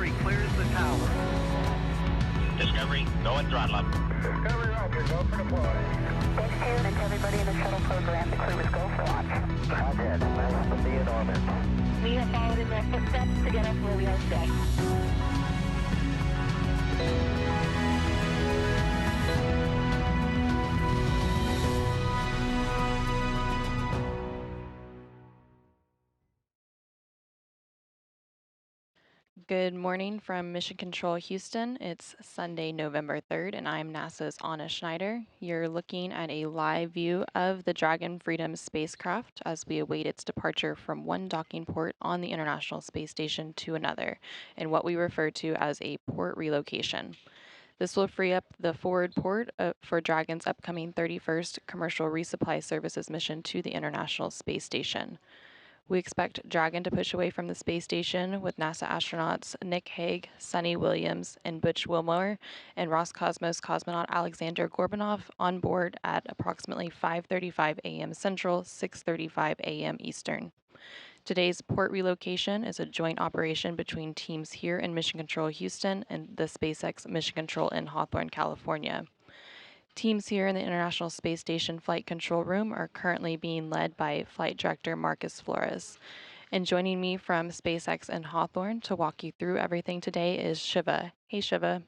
Discovery clears the tower. Discovery, go and throttle up. Discovery, roger, go for deploy. Thanks, Karen, and to everybody in the shuttle program. The crew is go for launch. Roger, nice to be in orbit. We have followed in their footsteps to get us where we are today. Good morning from Mission Control Houston. It's Sunday, November 3rd, and I'm NASA's Anna Schneider. You're looking at a live view of the Dragon Freedom spacecraft as we await its departure from one docking port on the International Space Station to another, in what we refer to as a port relocation. This will free up the forward port for Dragon's upcoming 31st Commercial Resupply Services mission to the International Space Station. We expect Dragon to push away from the space station with NASA astronauts Nick Hague, Suni Williams, and Butch Wilmore and Roscosmos cosmonaut Aleksandr Gorbunov on board at approximately 5:35 a.m. Central, 6:35 a.m. Eastern. Today's port relocation is a joint operation between teams here in Mission Control Houston and the SpaceX Mission Control in Hawthorne, California. Teams here in the International Space Station Flight Control Room are currently being led by Flight Director Marcus Flores. And joining me from SpaceX in Hawthorne to walk you through everything today is Shiva. Hey, Shiva.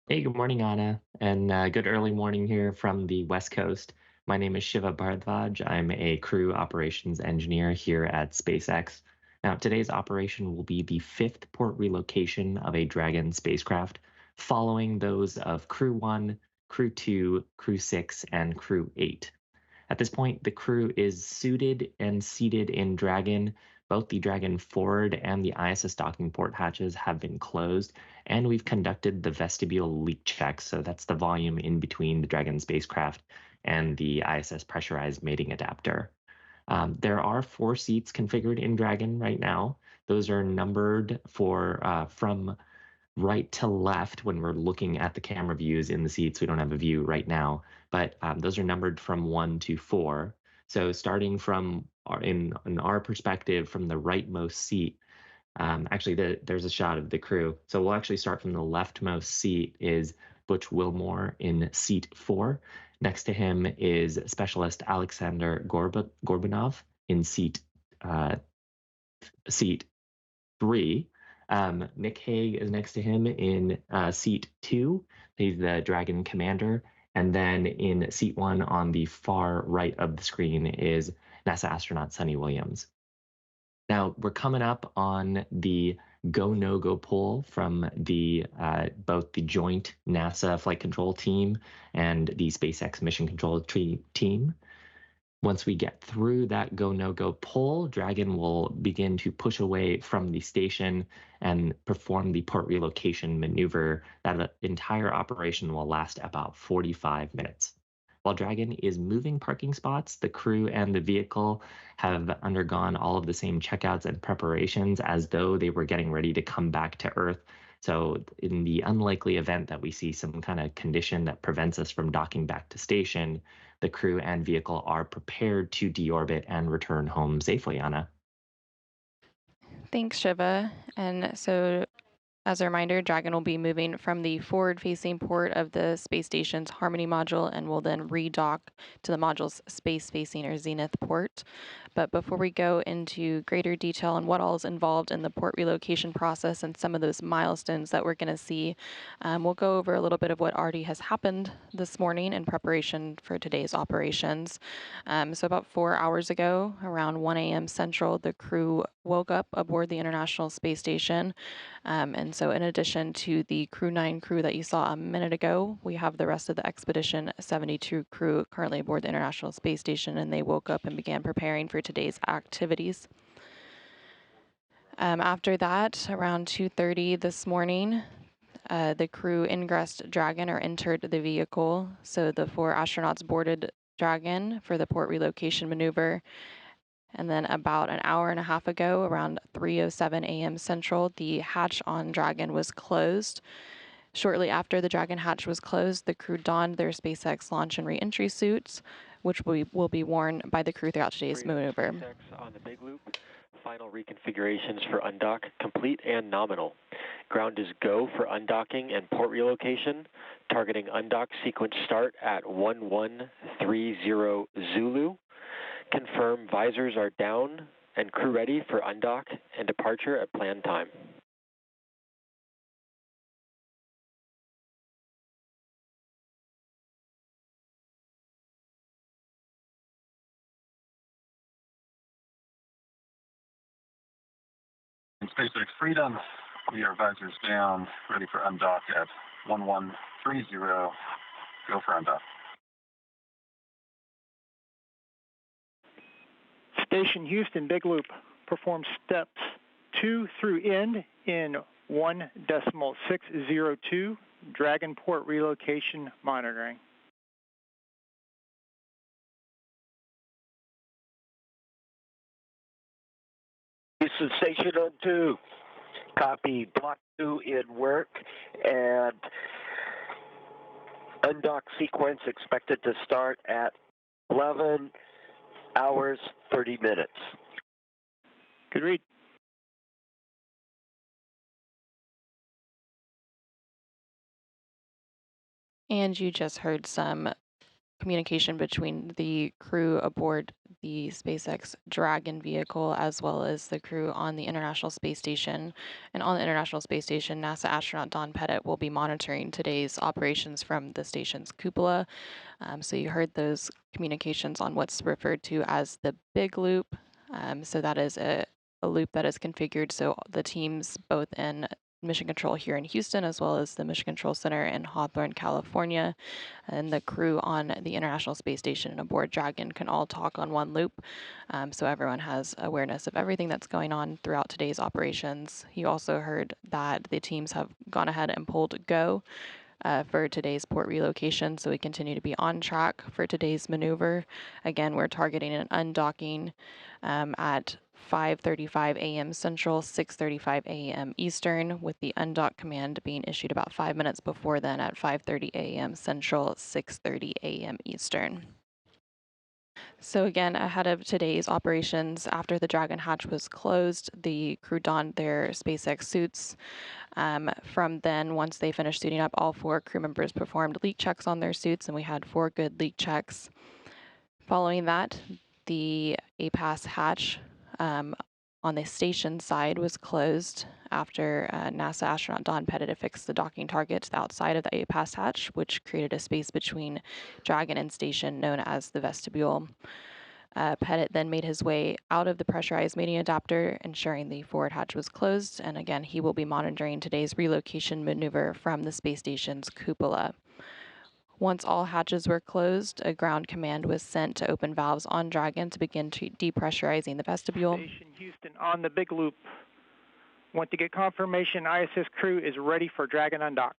Hey, good morning, Anna, and good early morning here from the West Coast. My name is Shiva Bharadwaj. I'm a crew operations engineer here at SpaceX. Now, today's operation will be the 5th port relocation of a Dragon spacecraft, following those of Crew-1, Crew-2, Crew-6, and Crew-8. At this point, the crew is suited and seated in Dragon. Both the Dragon forward and the ISS docking port hatches have been closed, and we've conducted the vestibule leak check. So that's the volume in between the Dragon spacecraft and the ISS pressurized mating adapter. There are 4 seats configured in Dragon right now. Those are numbered from right to left when we're looking at the camera views in the seats. We don't have a view right now, but those are numbered from 1 to 4. So starting from in our perspective from the rightmost seat, there's a shot of the crew. So we'll actually start from the leftmost seat is Butch Wilmore in seat 4. Next to him is Specialist Aleksandr Gorbunov in seat 3. Nick Hague is next to him in seat 2. He's the Dragon commander. And then in seat 1 on the far right of the screen is NASA astronaut Suni Williams. Now, we're coming up on the go-no-go poll from both the joint NASA flight control team and the SpaceX mission control team. Once we get through that go-no-go poll, Dragon will begin to push away from the station and perform the port relocation maneuver. That entire operation will last about 45 minutes. While Dragon is moving parking spots, the crew and the vehicle have undergone all of the same checkouts and preparations as though they were getting ready to come back to Earth. So in the unlikely event that we see some kind of condition that prevents us from docking back to station, the crew and vehicle are prepared to deorbit and return home safely, Anna. Thanks, Shiva. And so, as a reminder, Dragon will be moving from the forward-facing port of the space station's Harmony module and will then redock to the module's space-facing or zenith port. But before we go into greater detail on what all is involved in the port relocation process and some of those milestones that we're going to see, we'll go over a little bit of what already has happened this morning in preparation for today's operations. So about 4 hours ago, around 1 a.m. Central, the crew woke up aboard the International Space Station. And so in addition to the Crew-9 crew that you saw a minute ago, we have the rest of the Expedition 72 crew currently aboard the International Space Station, and they woke up and began preparing for today's activities. After that, around 2:30 this morning, the crew ingressed Dragon or entered the vehicle. So the 4 astronauts boarded Dragon for the port relocation maneuver. And then about an hour and a half ago, around 3:07 a.m. Central, the hatch on Dragon was closed. Shortly after the Dragon hatch was closed, the crew donned their SpaceX launch and re-entry suits, which will be worn by the crew throughout today's maneuver. On the big loop, final reconfigurations for undock complete and nominal. Ground is go for undocking and port relocation, targeting undock sequence start at 1130 Zulu. Confirm visors are down and crew ready for undock and departure at planned time. In SpaceX Freedom, we are visors down, ready for undock at 1130. Go for undock. Station Houston, Big Loop, perform steps 2 through end in 1.602, Dragon port relocation monitoring. Houston Station on 2. Copy. Block 2 in work, and undock sequence expected to start at 11 hours, 30 minutes. Good read. And you just heard some communication between the crew aboard the SpaceX Dragon vehicle as well as the crew on the International Space Station. And on the International Space Station, NASA astronaut Don Pettit will be monitoring today's operations from the station's cupola. So you heard those communications on what's referred to as the Big Loop. So that is a loop that is configured so the teams both in Mission Control here in Houston as well as the Mission Control Center in Hawthorne, California, and the crew on the International Space Station and aboard Dragon can all talk on one loop, so everyone has awareness of everything that's going on throughout today's operations. You also heard that the teams have gone ahead and pulled go for today's port relocation, so we continue to be on track for today's maneuver. Again, we're targeting an undocking at 5:35 a.m. Central, 6:35 a.m. Eastern, with the undock command being issued about 5 minutes before then at 5:30 a.m. Central, 6:30 a.m. Eastern. So again, ahead of today's operations, after the Dragon hatch was closed, the crew donned their SpaceX suits. From then, once they finished suiting up, all 4 crew members performed leak checks on their suits, and we had 4 good leak checks. Following that, the APAS hatch on the station side was closed after NASA astronaut Don Pettit affixed the docking target to the outside of the APAS hatch, which created a space between Dragon and station known as the vestibule. Pettit then made his way out of the pressurized mating adapter, ensuring the forward hatch was closed, and again, he will be monitoring today's relocation maneuver from the space station's cupola. Once all hatches were closed, a ground command was sent to open valves on Dragon to begin depressurizing the vestibule. Station Houston on the Big Loop. Want to get confirmation ISS crew is ready for Dragon undock.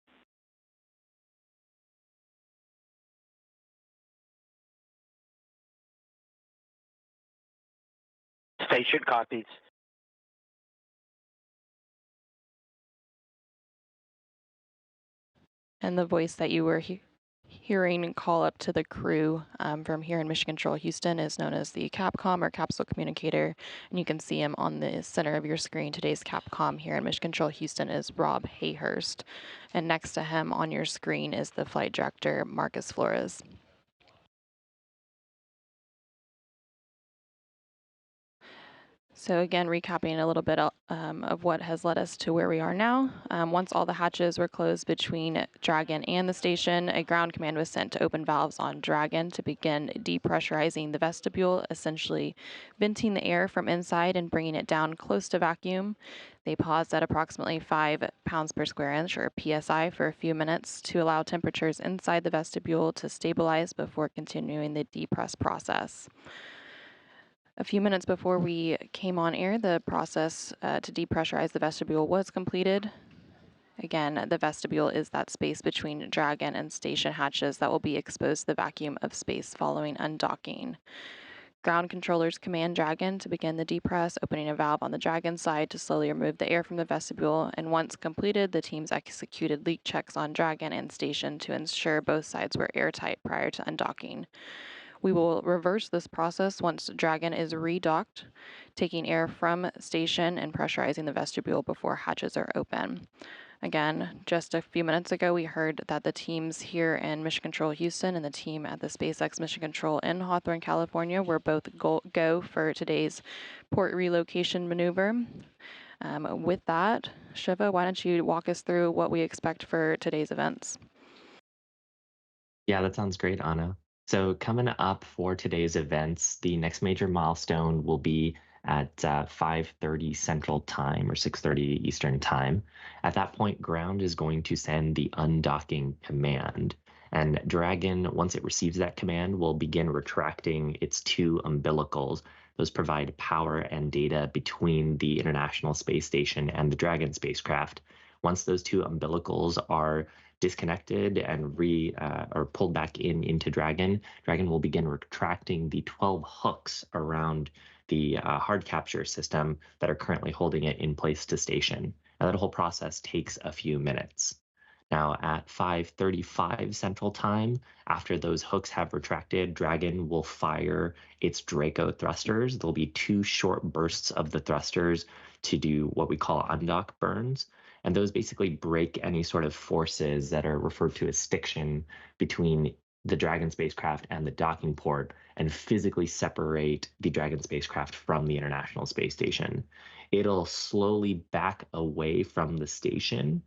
Station copies. And the voice that you were hearing call up to the crew from here in Mission Control Houston is known as the Capcom or capsule communicator, and you can see him on the center of your screen. Today's Capcom here in Mission Control Houston is Rob Hayhurst, and next to him on your screen is the flight director Marcus Flores. So again, recapping a little bit of what has led us to where we are now. Once all the hatches were closed between Dragon and the station, a ground command was sent to open valves on Dragon to begin depressurizing the vestibule, essentially venting the air from inside and bringing it down close to vacuum. They paused at approximately 5 pounds per square inch, or PSI, for a few minutes to allow temperatures inside the vestibule to stabilize before continuing the depress process. A few minutes before we came on air, the process to depressurize the vestibule was completed. Again, the vestibule is that space between Dragon and station hatches that will be exposed to the vacuum of space following undocking. Ground controllers command Dragon to begin the depress, opening a valve on the Dragon side to slowly remove the air from the vestibule, and once completed, the teams executed leak checks on Dragon and station to ensure both sides were airtight prior to undocking. We will reverse this process once Dragon is redocked, taking air from station and pressurizing the vestibule before hatches are open. Again, just a few minutes ago, we heard that the teams here in Mission Control Houston and the team at the SpaceX Mission Control in Hawthorne, California were both go for today's port relocation maneuver. With that, Shiva, why don't you walk us through what we expect for today's events? Yeah, that sounds great, Anna. So coming up for today's events, the next major milestone will be at 5:30 Central Time or 6:30 Eastern Time. At that point, ground is going to send the undocking command. And Dragon, once it receives that command, will begin retracting its two umbilicals. Those provide power and data between the International Space Station and the Dragon spacecraft. Once those two umbilicals are disconnected and or pulled back into Dragon, Dragon will begin retracting the 12 hooks around the hard capture system that are currently holding it in place to station. Now, that whole process takes a few minutes. Now, at 5:35 Central Time, after those hooks have retracted, Dragon will fire its Draco thrusters. There'll be two short bursts of the thrusters to do what we call undock burns. And those basically break any sort of forces that are referred to as stiction between the Dragon spacecraft and the docking port and physically separate the Dragon spacecraft from the International Space Station. It'll slowly back away from the station.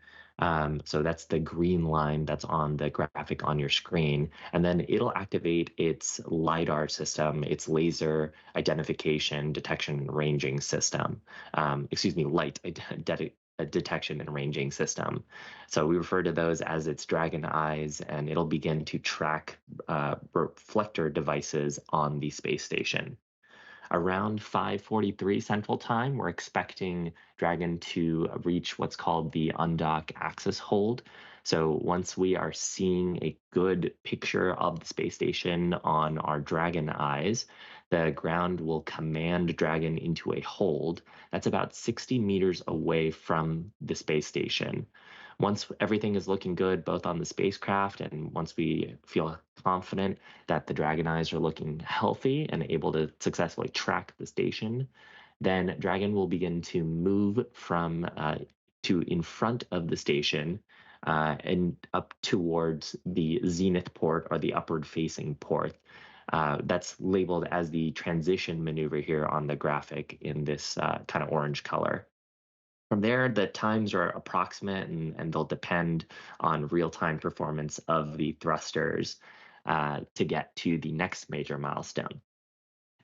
So that's the green line that's on the graphic on your screen. And then it'll activate its LiDAR system, its laser identification, detection, and ranging system. Light detection and ranging system. So we refer to those as its Dragon eyes, and it'll begin to track reflector devices on the space station. Around 5:43 Central Time, we're expecting Dragon to reach what's called the undock axis hold. So once we are seeing a good picture of the space station on our Dragon eyes, the ground will command Dragon into a hold that's about 60 meters away from the space station. Once everything is looking good, both on the spacecraft and once we feel confident that the Dragon eyes are looking healthy and able to successfully track the station, then Dragon will begin to move from to in front of the station and up towards the zenith port or the upward facing port. That's labeled as the transition maneuver here on the graphic in this kind of orange color. From there, the times are approximate and they'll depend on real-time performance of the thrusters to get to the next major milestone.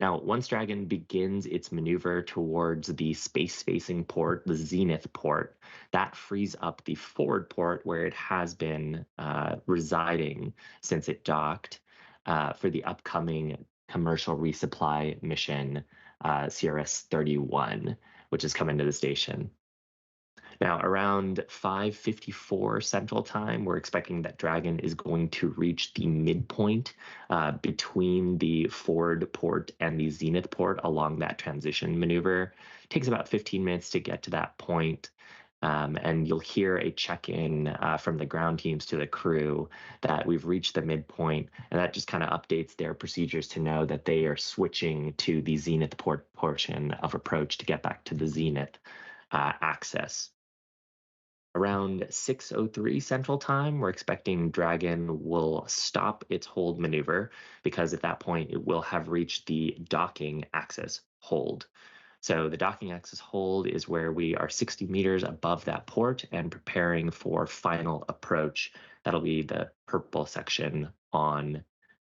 Now, once Dragon begins its maneuver towards the space-facing port, the zenith port, that frees up the forward port where it has been residing since it docked for the upcoming commercial resupply mission, CRS-31, which is coming to the station. Now, around 5:54 Central Time, we're expecting that Dragon is going to reach the midpoint between the forward port and the zenith port along that transition maneuver. It takes about 15 minutes to get to that point. And you'll hear a check-in from the ground teams to the crew that we've reached the midpoint, and that just kind of updates their procedures to know that they are switching to the zenith port portion of approach to get back to the zenith access. Around 6:03 Central Time, we're expecting Dragon will stop its hold maneuver because at that point it will have reached the docking axis hold. So the docking axis hold is where we are 60 meters above that port and preparing for final approach. That'll be the purple section on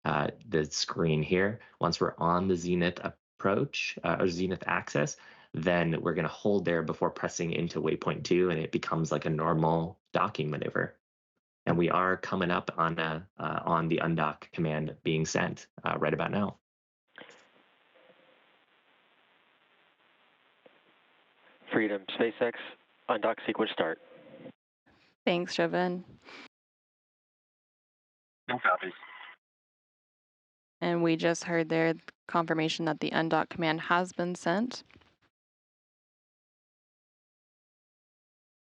the screen here. Once we're on the zenith approach or zenith axis, then we're going to hold there before pressing into waypoint 2, and it becomes like a normal docking maneuver. And we are coming up on the undock command being sent right about now. Freedom, SpaceX, undock sequence start. Thanks, Shivan. No copy. And we just heard there confirmation that the undock command has been sent.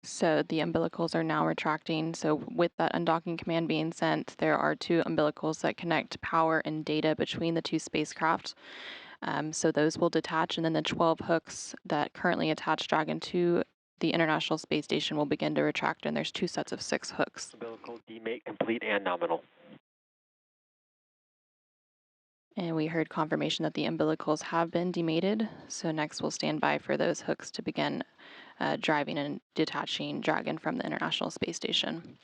So the umbilicals are now retracting. So with that undocking command being sent, there are 2 umbilicals that connect power and data between the 2 spacecraft. So those will detach, and then the 12 hooks that currently attach Dragon to the International Space Station will begin to retract, and there's 2 sets of 6 hooks. Umbilical demate complete and nominal. And we heard confirmation that the umbilicals have been demated. So next we'll stand by for those hooks to begin driving and detaching Dragon from the International Space Station.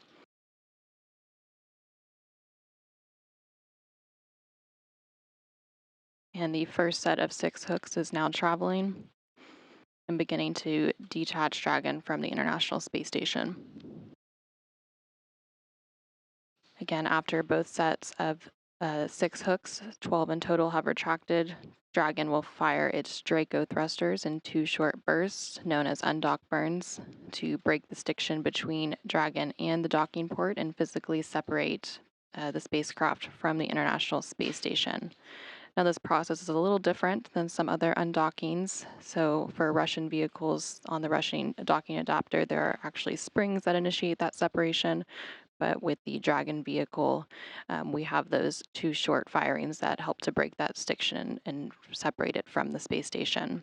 And the first set of 6 hooks is now traveling and beginning to detach Dragon from the International Space Station. Again, after both sets of 6 hooks, 12 in total, have retracted, Dragon will fire its Draco thrusters in 2 short bursts, known as undock burns, to break the stiction between Dragon and the docking port and physically separate the spacecraft from the International Space Station. Now, this process is a little different than some other undockings. So for Russian vehicles on the Russian docking adapter, there are actually springs that initiate that separation. But with the Dragon vehicle, we have those 2 short firings that help to break that stiction and separate it from the space station.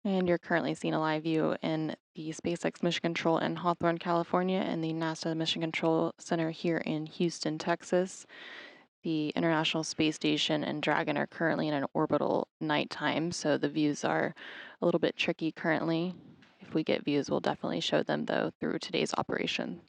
And you're currently seeing a live view in the SpaceX Mission Control in Hawthorne, California, and the NASA Mission Control Center here in Houston, Texas. The International Space Station and Dragon are currently in an orbital nighttime, so the views are a little bit tricky currently. If we get views, we'll definitely show them, though, through today's operation.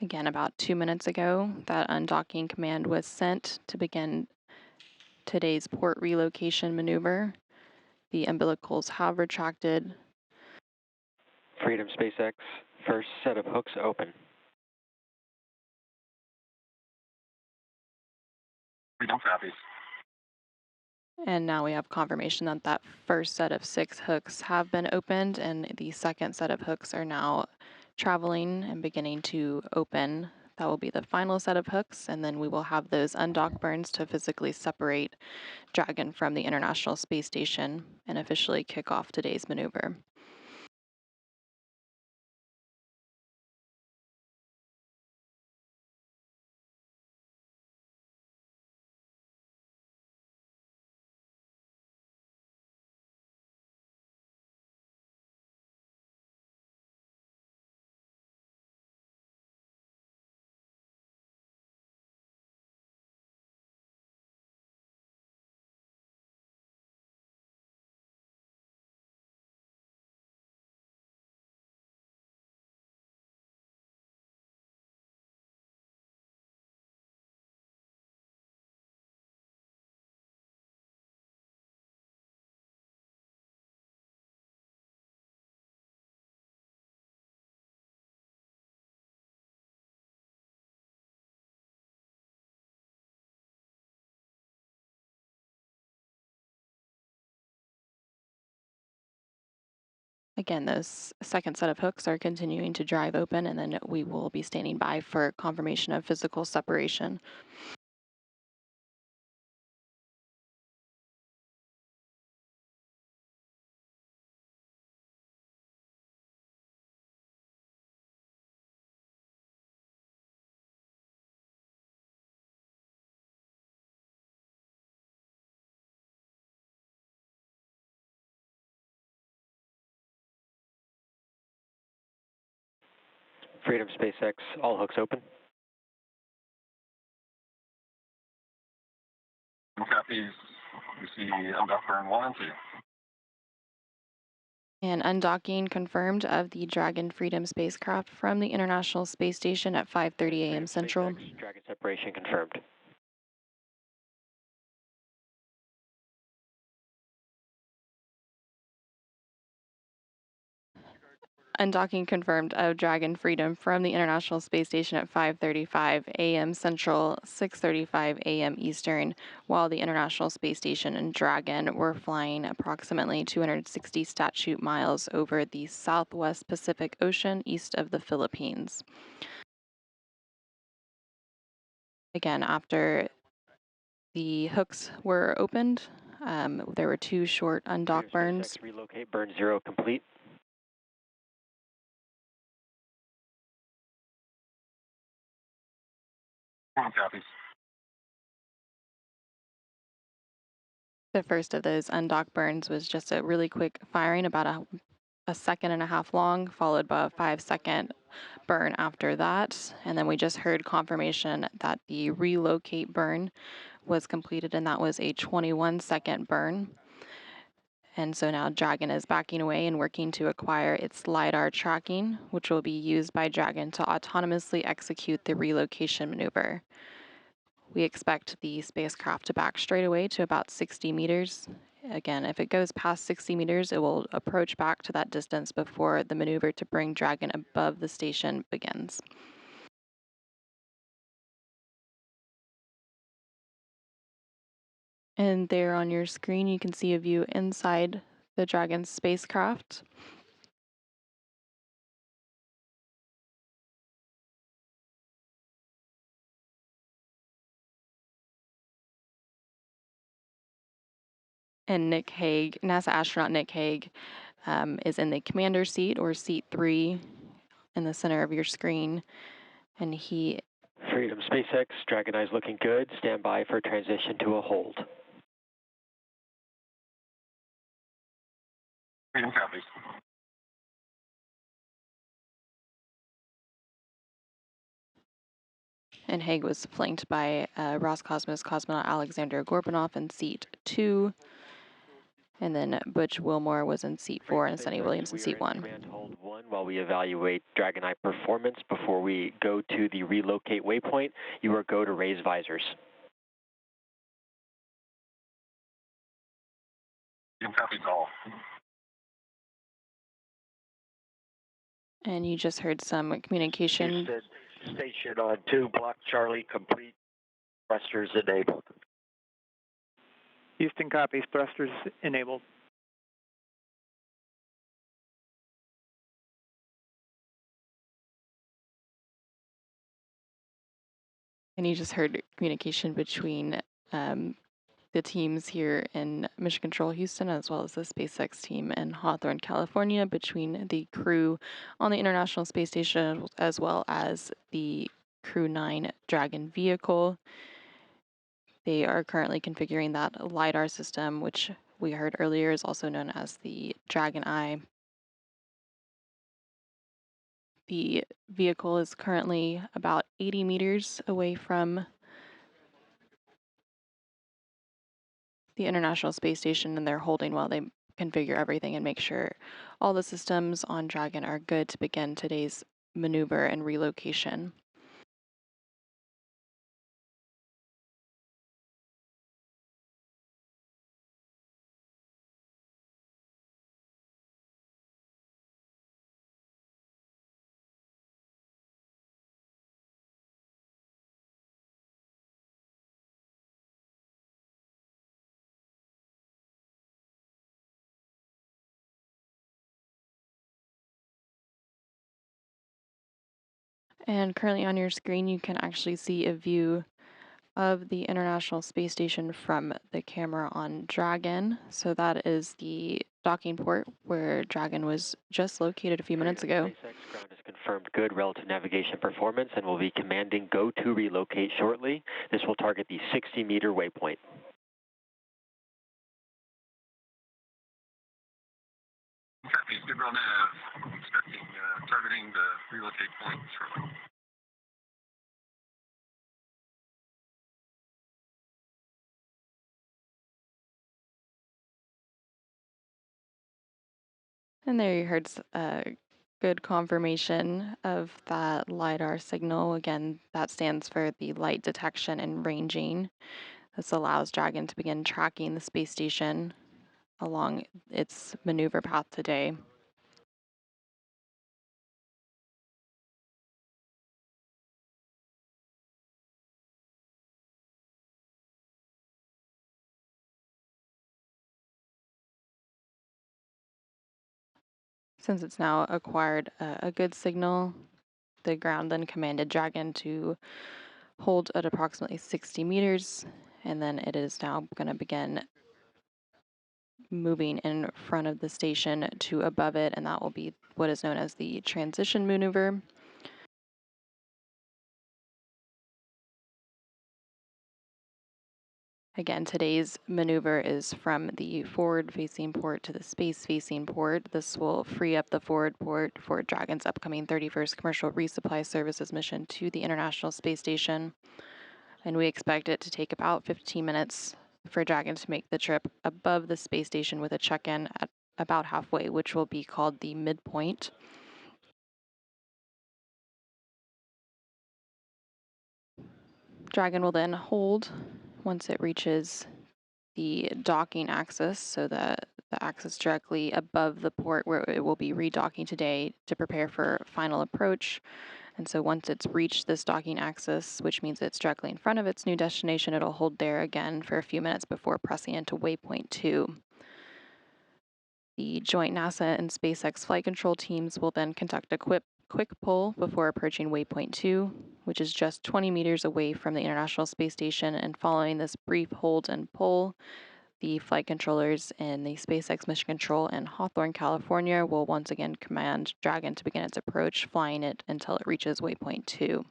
Again, about 2 minutes ago, that undocking command was sent to begin today's port relocation maneuver. The umbilicals have retracted. Freedom SpaceX, first set of hooks open. Freedom copies. And now we have confirmation that that first set of 6 hooks have been opened, and the second set of hooks are now traveling and beginning to open. That will be the final set of hooks, and then we will have those undock burns to physically separate Dragon from the International Space Station and officially kick off today's maneuver. Again, those second set of hooks are continuing to drive open, and then we will be standing by for confirmation of physical separation. Freedom SpaceX, all hooks open. Copies. We see undock burn 1 and 2. And undocking confirmed of the Dragon Freedom spacecraft from the International Space Station at 5:30 a.m. Central. SpaceX, Dragon separation confirmed. undocking confirmed of Dragon Freedom from the International Space Station at 5:35 a.m. Central, 6:35 a.m. Eastern, while the International Space Station and Dragon were flying approximately 260 statute miles over the southwest Pacific Ocean east of the Philippines. Again, after the hooks were opened, there were 2 short undock burns. SpaceX relocate burn 0 complete. Copies. The first of those undock burns was just a really quick firing, about a second and a half long, followed by a 5-second burn after that. And then we just heard confirmation that the relocate burn was completed, and that was a 21-second burn. And so now Dragon is backing away and working to acquire its LiDAR tracking, which will be used by Dragon to autonomously execute the relocation maneuver. We expect the spacecraft to back straight away to about 60 meters. Again, if it goes past 60 meters, it will approach back to that distance before the maneuver to bring Dragon above the station begins. And there on your screen, you can see a view inside the Dragon spacecraft. And Nick Hague, NASA astronaut Nick Hague, is in the commander seat, or seat 3, in the center of your screen. And he... Freedom SpaceX, Dragon Eye's looking good. Stand by for transition to a hold. Freedom copies. And Hague was flanked by Roscosmos cosmonaut Aleksandr Gorbunov in seat 2. And then Butch Wilmore was in seat 4 and Suni Williams in seat 1. Command hold 1 while we evaluate Dragon Eye performance. Before we go to the relocate waypoint, you are go to raise visors. Freedom copies all. And you just heard some communication. Houston, station on 2, block Charlie complete, thrusters enabled. Houston copies, thrusters enabled. And you just heard communication between the teams here in Mission Control Houston, as well as the SpaceX team in Hawthorne, California, between the crew on the International Space Station, as well as the Crew-9 Dragon vehicle. They are currently configuring that LiDAR system, which we heard earlier is also known as the Dragon Eye. The vehicle is currently about 80 meters away from the International Space Station, and they're holding while they configure everything and make sure all the systems on Dragon are good to begin today's maneuver and relocation. And currently on your screen, you can actually see a view of the International Space Station from the camera on Dragon. So that is the docking port where Dragon was just located a few minutes ago. SpaceX ground has confirmed good relative navigation performance and will be commanding go to relocate shortly. This will target the 60-meter waypoint. Copies. Good roll nav. Expecting targeting the relocate point shortly. And there you heard good confirmation of that LiDAR signal. Again, that stands for the light detection and ranging. This allows Dragon to begin tracking the space station along its maneuver path today. Since it's now acquired a good signal, the ground then commanded Dragon to hold at approximately 60 meters, and then it is now going to begin moving in front of the station to above it, and that will be what is known as the transition maneuver. Again, today's maneuver is from the forward-facing port to the space-facing port. This will free up the forward port for Dragon's upcoming 31st Commercial Resupply Services mission to the International Space Station. And we expect it to take about 15 minutes for Dragon to make the trip above the space station with a check-in at about halfway, which will be called the midpoint. Dragon will then hold once it reaches the docking axis, so the axis directly above the port where it will be redocking today to prepare for final approach. And so once it's reached this docking axis, which means it's directly in front of its new destination, it'll hold there again for a few minutes before pressing into waypoint 2. The joint NASA and SpaceX flight control teams will then conduct a quick pull before approaching waypoint 2, which is just 20 meters away from the International Space Station. And following this brief hold and pull, the flight controllers in the SpaceX Mission Control in Hawthorne, California will once again command Dragon to begin its approach, flying it until it reaches waypoint 2.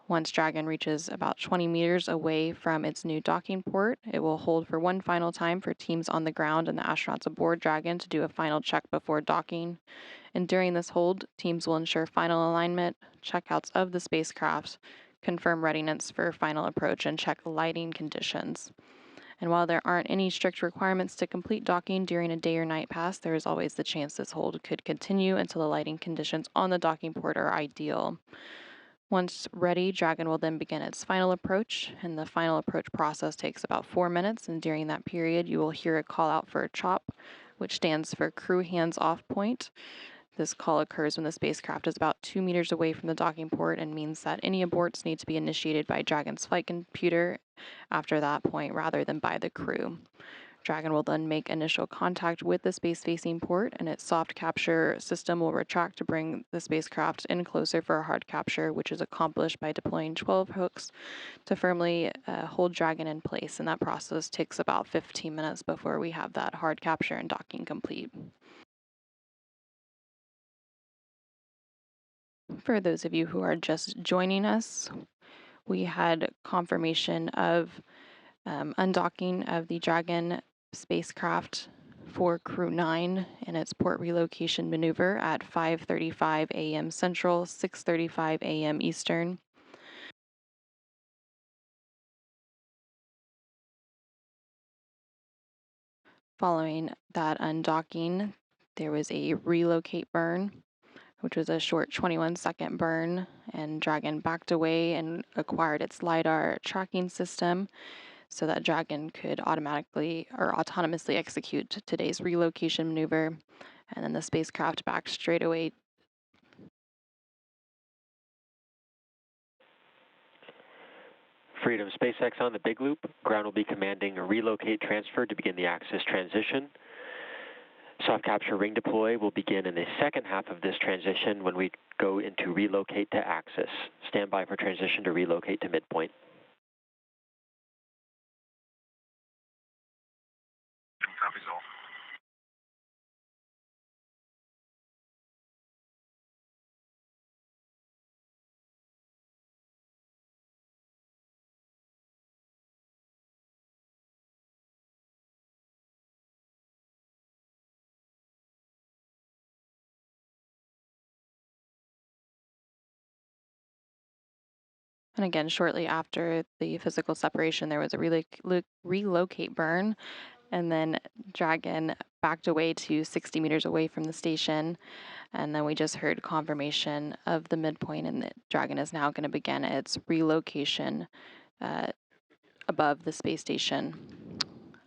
Once Dragon reaches about 20 meters away from its new docking port, it will hold for one final time for teams on the ground and the astronauts aboard Dragon to do a final check before docking. And during this hold, teams will ensure final alignment, checkouts of the spacecraft, confirm readiness for final approach, and check lighting conditions. And while there aren't any strict requirements to complete docking during a day or night pass, there is always the chance this hold could continue until the lighting conditions on the docking port are ideal. Once ready, Dragon will then begin its final approach, and the final approach process takes about 4 minutes, and during that period, you will hear a call out for a CHOP, which stands for Crew Hands Off Point. This call occurs when the spacecraft is about 2 meters away from the docking port and means that any aborts need to be initiated by Dragon's flight computer after that point rather than by the crew. Dragon will then make initial contact with the space-facing port, and its soft capture system will retract to bring the spacecraft in closer for a hard capture, which is accomplished by deploying 12 hooks to firmly hold Dragon in place, and that process takes about 15 minutes before we have that hard capture and docking complete. For those of you who are just joining us, we had confirmation of undocking of the Dragon spacecraft for Crew-9 in its port relocation maneuver at 5:35 a.m. Central, 6:35 a.m. Eastern. Following that undocking, there was a relocate burn, which was a short 21-second burn, and Dragon backed away and acquired its LiDAR tracking system so that Dragon could automatically or autonomously execute today's relocation maneuver, and then the spacecraft backed straight away. Freedom SpaceX on the big loop. Ground will be commanding a relocate transfer to begin the axis transition. Soft capture ring deploy will begin in the second half of this transition when we go into relocate to axis. Stand by for transition to relocate to midpoint. Copies all. And again, shortly after the physical separation, there was a relocate burn, and then Dragon backed away to 60 meters away from the station. And then we just heard confirmation of the midpoint, and that Dragon is now going to begin its relocation above the space station.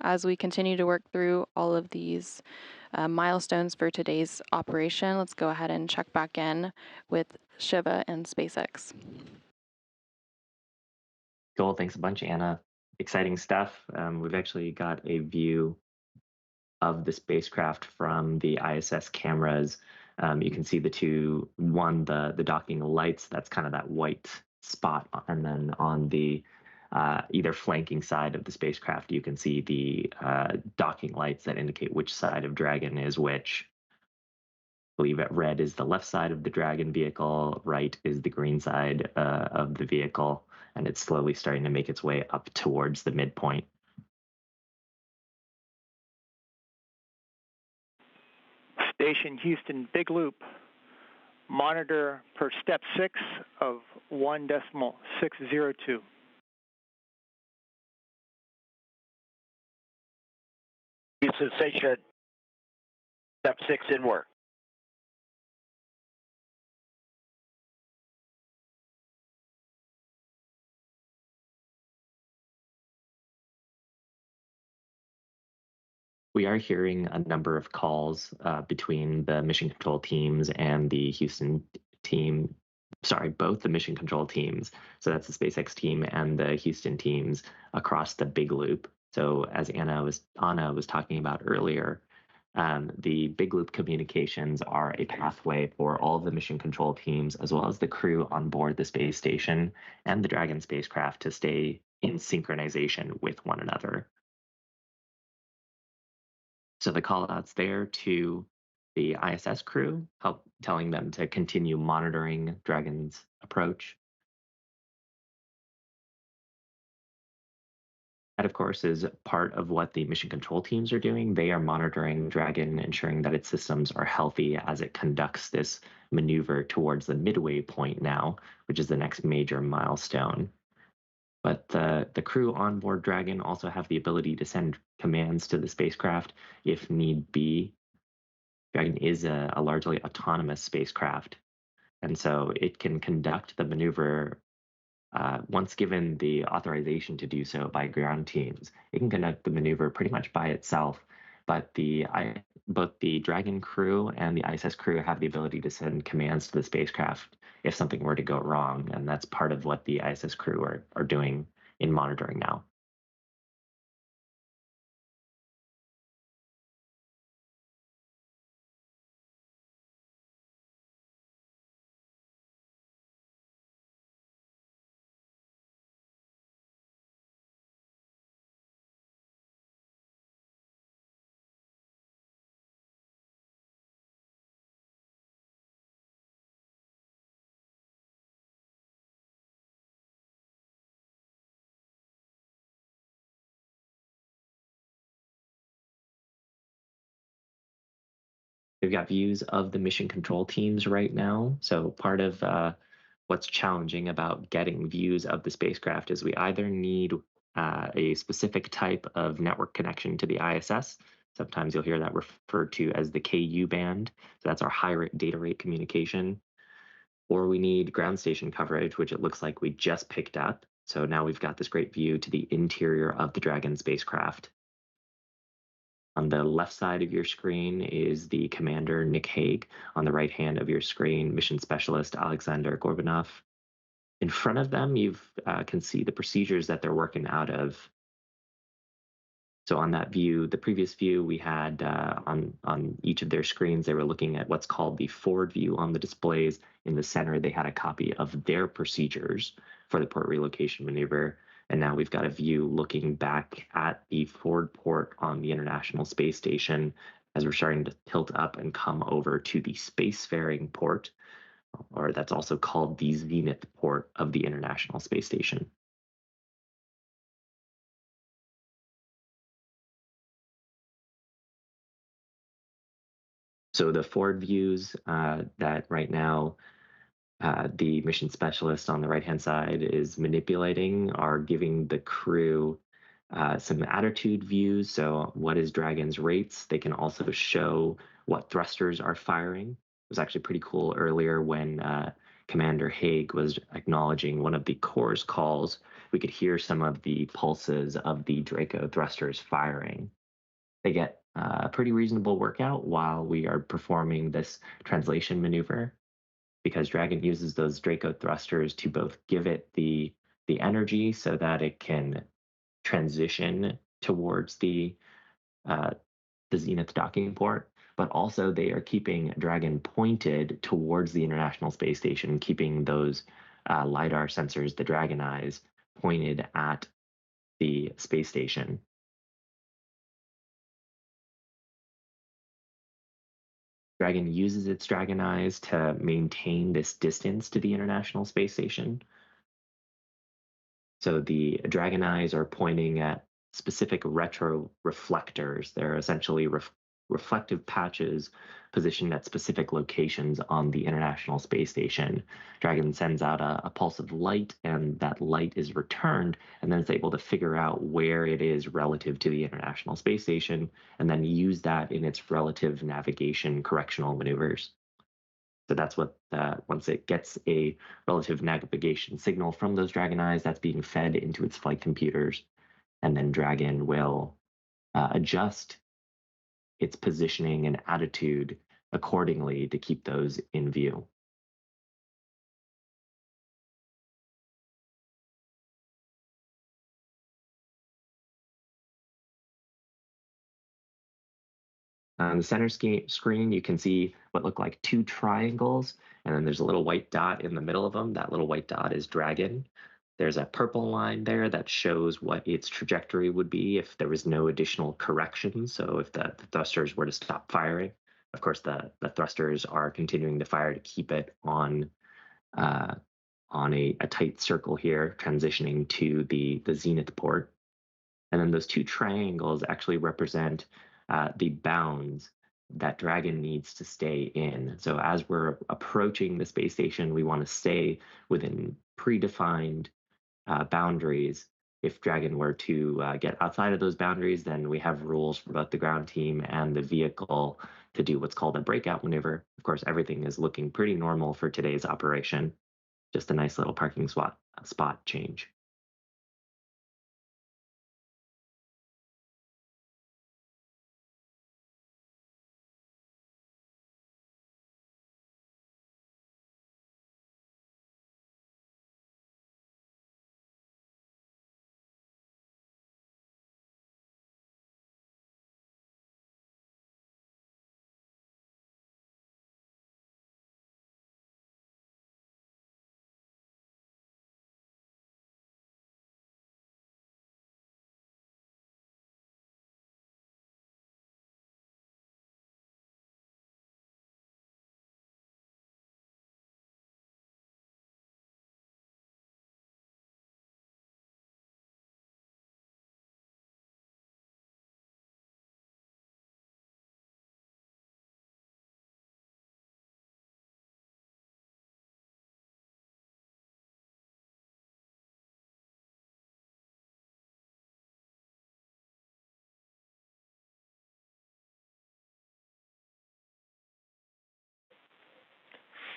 As we continue to work through all of these milestones for today's operation, let's go ahead and check back in with Shiva and SpaceX. Cool. Thanks a bunch, Anna. Exciting stuff. We've actually got a view of the spacecraft from the ISS cameras. You can see the docking lights, that's kind of that white spot, and then on the either flanking side of the spacecraft, you can see the docking lights that indicate which side of Dragon is which. I believe that red is the left side of the Dragon vehicle, right is the green side of the vehicle, and it's slowly starting to make its way up towards the midpoint. Station Houston, big loop. Monitor per step 6 of 1.602. Houston Station, step 6 in work. We are hearing a number of calls between the mission control teams and the Houston team. Sorry, both the mission control teams. So that's the SpaceX team and the Houston teams across the big loop. So as Anna was talking about earlier, the big loop communications are a pathway for all of the mission control teams, as well as the crew on board the space station and the Dragon spacecraft, to stay in synchronization with one another. So the call outs there to the ISS crew, telling them to continue monitoring Dragon's approach. That, of course, is part of what the mission control teams are doing. They are monitoring Dragon, ensuring that its systems are healthy as it conducts this maneuver towards the midway point now, which is the next major milestone. But the crew on board Dragon also have the ability to send commands to the spacecraft if need be. Dragon is a largely autonomous spacecraft, and so it can conduct the maneuver once given the authorization to do so by ground teams. It can conduct the maneuver pretty much by itself, but both the Dragon crew and the ISS crew have the ability to send commands to the spacecraft if something were to go wrong, and that's part of what the ISS crew are doing in monitoring now. We've got views of the mission control teams right now. So part of what's challenging about getting views of the spacecraft is we either need a specific type of network connection to the ISS. Sometimes you'll hear that referred to as the KU band. So that's our high rate data rate communication. Or we need ground station coverage, which it looks like we just picked up. So now we've got this great view to the interior of the Dragon spacecraft. On the left side of your screen is the commander, Nick Hague. On the right hand of your screen, mission specialist, Aleksandr Gorbunov. In front of them, you can see the procedures that they're working out of. So on that view, the previous view we had on each of their screens, they were looking at what's called the forward view on the displays. In the center, they had a copy of their procedures for the port relocation maneuver. And now we've got a view looking back at the forward port on the International Space Station as we're starting to tilt up and come over to the spacefaring port, or that's also called the zenith port of the International Space Station. So the forward views that right now the mission specialist on the right-hand side is manipulating are giving the crew some attitude views. So what is Dragon's rates? They can also show what thrusters are firing. It was actually pretty cool earlier when Commander Hague was acknowledging one of the core's calls. We could hear some of the pulses of the Draco thrusters firing. They get a pretty reasonable workout while we are performing this translation maneuver, because Dragon uses those Draco thrusters to both give it the energy so that it can transition towards the the zenith docking port, but also they are keeping Dragon pointed towards the International Space Station, keeping those LiDAR sensors, the Dragon eyes, pointed at the space station. Dragon uses its Dragon eyes to maintain this distance to the International Space Station. So the Dragon eyes are pointing at specific retro reflectors. They're essentially reflective patches positioned at specific locations on the International Space Station. Dragon sends out a pulse of light, and that light is returned, and then it's able to figure out where it is relative to the International Space Station, and then use that in its relative navigation correctional maneuvers. So that's what, once it gets a relative navigation signal from those Dragon eyes, that's being fed into its flight computers, and then Dragon will adjust its positioning and attitude accordingly to keep those in view. On the center screen, you can see what look like two triangles, and then there's a little white dot in the middle of them. That little white dot is Dragon. There's a purple line there that shows what its trajectory would be if there was no additional correction. So if the thrusters were to stop firing, of course, the thrusters are continuing to fire to keep it on a tight circle here, transitioning to the zenith port. And then those two triangles actually represent the bounds that Dragon needs to stay in. So as we're approaching the space station, we want to stay within predefined boundaries. If Dragon were to get outside of those boundaries, then we have rules for both the ground team and the vehicle to do what's called a breakout maneuver. Of course, everything is looking pretty normal for today's operation. Just a nice little parking spot change.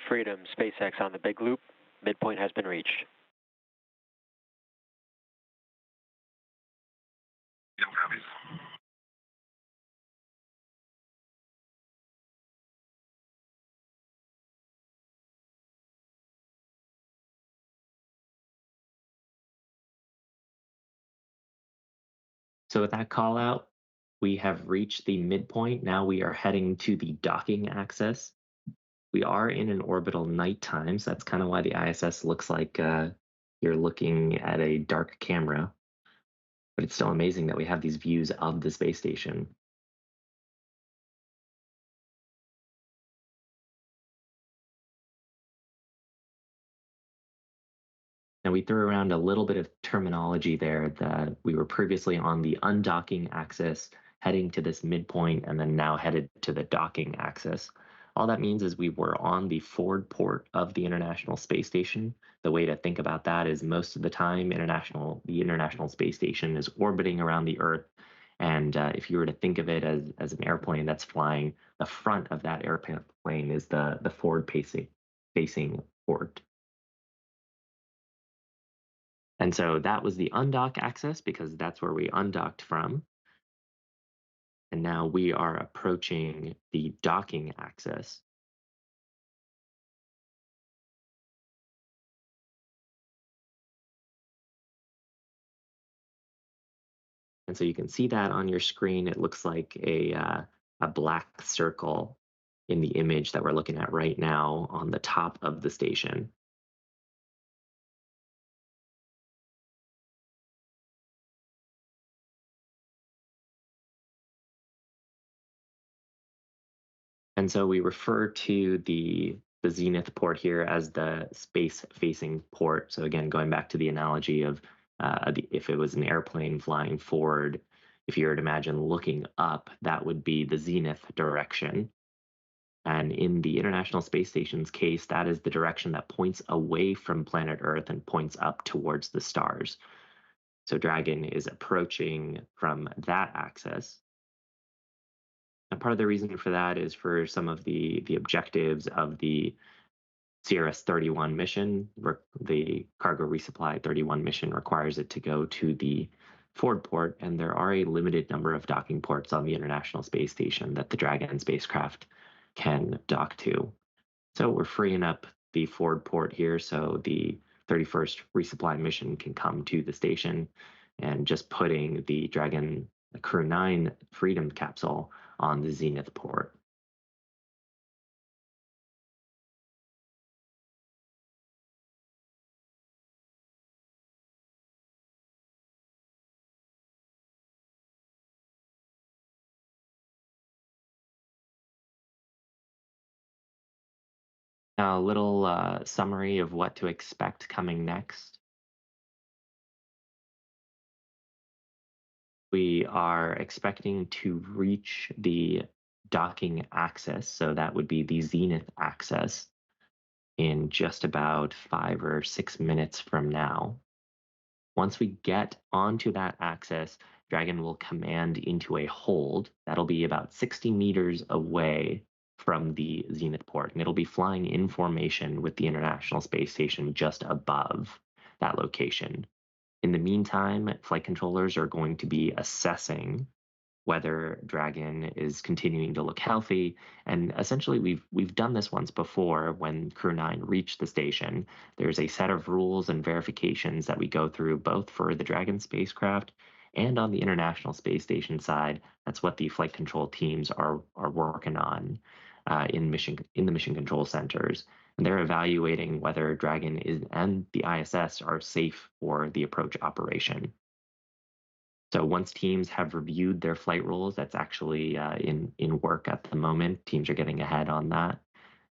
Freedom, SpaceX on the big loop. Midpoint has been reached. Yep, copies. So with that call out, we have reached the midpoint. Now we are heading to the docking axis. We are in an orbital nighttime, so that's kind of why the ISS looks like you're looking at a dark camera. But it's still amazing that we have these views of the space station. And we threw around a little bit of terminology there that we were previously on the undocking axis, heading to this midpoint, and then now headed to the docking axis. All that means is we were on the forward port of the International Space Station. The way to think about that is most of the time, the International Space Station is orbiting around the Earth. And if you were to think of it as an airplane that's flying, the front of that airplane is the forward facing port. And so that was the undock axis because that's where we undocked from. And now we are approaching the docking axis. And so you can see that on your screen. It looks like a black circle in the image that we're looking at right now on the top of the station. And so we refer to the zenith port here as the space-facing port. So again, going back to the analogy of if it was an airplane flying forward, if you were to imagine looking up, that would be the zenith direction. And in the International Space Station's case, that is the direction that points away from planet Earth and points up towards the stars. So Dragon is approaching from that axis. And part of the reason for that is for some of the objectives of the CRS-31 mission. The Cargo Resupply 31 mission requires it to go to the forward port, and there are a limited number of docking ports on the International Space Station that the Dragon spacecraft can dock to. So we're freeing up the forward port here so the 31st resupply mission can come to the station, and just putting the Dragon Crew-9 Freedom capsule on the zenith port. Now, a little summary of what to expect coming next. We are expecting to reach the docking axis, so that would be the zenith axis, in just about 5 or 6 minutes from now. Once we get onto that axis, Dragon will command into a hold. That'll be about 60 meters away from the zenith port, and it'll be flying in formation with the International Space Station just above that location. In the meantime, flight controllers are going to be assessing whether Dragon is continuing to look healthy. And essentially, we've done this once before when Crew-9 reached the station. There's a set of rules and verifications that we go through both for the Dragon spacecraft and on the International Space Station side. That's what the flight control teams are working on in the mission control centers. And they're evaluating whether Dragon and the ISS are safe for the approach operation. So once teams have reviewed their flight rules, that's actually in work at the moment. Teams are getting ahead on that.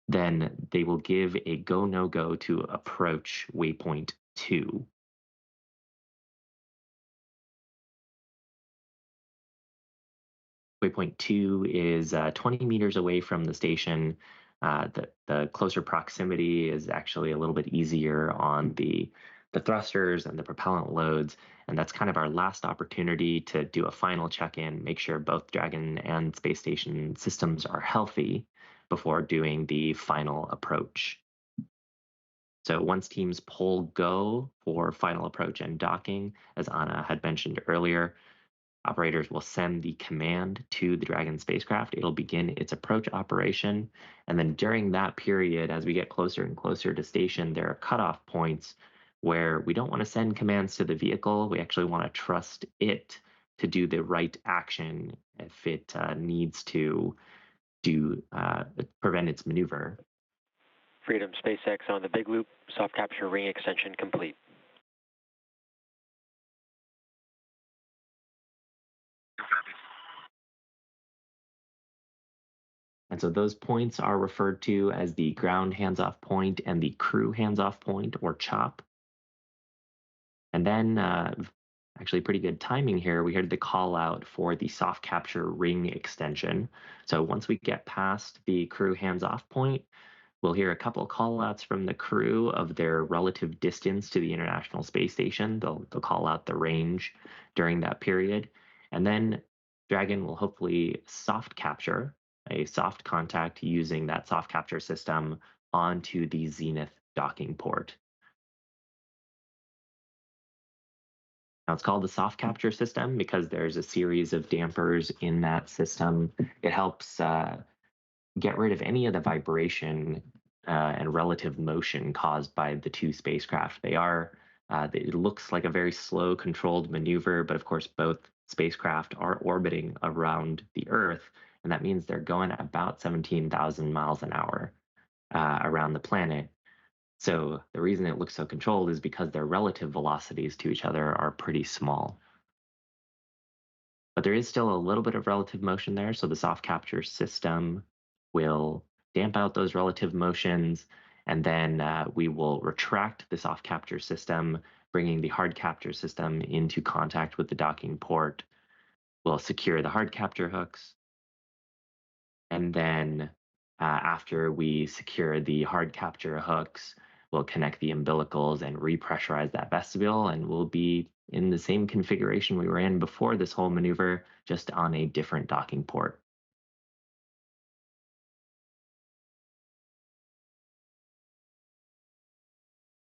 Then they will give a go, no go to approach waypoint 2. Waypoint 2 is 20 meters away from the station. The closer proximity is actually a little bit easier on the thrusters and the propellant loads, and that's kind of our last opportunity to do a final check-in, make sure both Dragon and Space Station systems are healthy before doing the final approach. So once teams pull go for final approach and docking, as Anna had mentioned earlier, operators will send the command to the Dragon spacecraft. It'll begin its approach operation. And then during that period, as we get closer and closer to station, there are cutoff points where we don't want to send commands to the vehicle. We actually want to trust it to do the right action if it needs to prevent its maneuver. Freedom SpaceX on the big loop, soft capture ring extension complete. And so those points are referred to as the ground hands-off point and the crew hands-off point, or CHOP. And then, actually pretty good timing here, we heard the call out for the soft capture ring extension. So once we get past the crew hands-off point, we'll hear a couple of call outs from the crew of their relative distance to the International Space Station. They'll call out the range during that period. And then Dragon will hopefully soft capture a soft contact using that soft capture system onto the zenith docking port. Now, it's called the soft capture system because there's a series of dampers in that system. It helps get rid of any of the vibration and relative motion caused by the two spacecraft. It looks like a very slow, controlled maneuver, but of course, both spacecraft are orbiting around the Earth, and that means they're going at about 17,000 miles an hour around the planet. So the reason it looks so controlled is because their relative velocities to each other are pretty small. But there is still a little bit of relative motion there, so the soft capture system will damp out those relative motions, and then we will retract the soft capture system, bringing the hard capture system into contact with the docking port. We'll secure the hard capture hooks, and then after we secure the hard capture hooks, we'll connect the umbilicals and repressurize that vestibule, and we'll be in the same configuration we were in before this whole maneuver, just on a different docking port.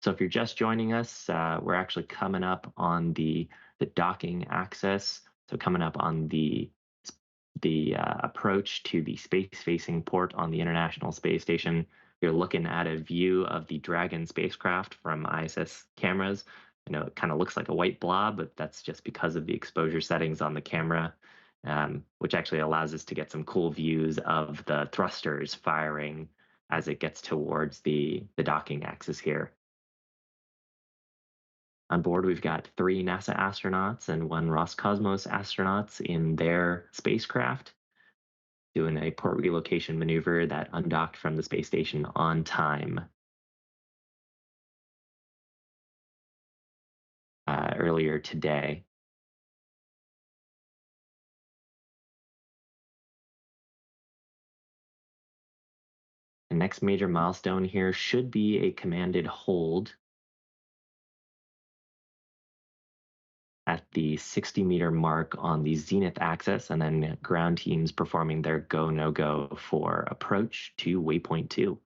So if you're just joining us, we're actually coming up on the docking axis. So coming up on the approach to the space-facing port on the International Space Station. You're looking at a view of the Dragon spacecraft from ISS cameras. I know it kind of looks like a white blob, but that's just because of the exposure settings on the camera, which actually allows us to get some cool views of the thrusters firing as it gets towards the docking axis here. On board, we've got 3 NASA astronauts and 1 Roscosmos astronauts in their spacecraft, doing a port relocation maneuver that undocked from the space station on time earlier today. The next major milestone here should be a commanded hold at the 60-meter mark on the zenith axis, and then ground teams performing their go, no-go for approach to waypoint 2.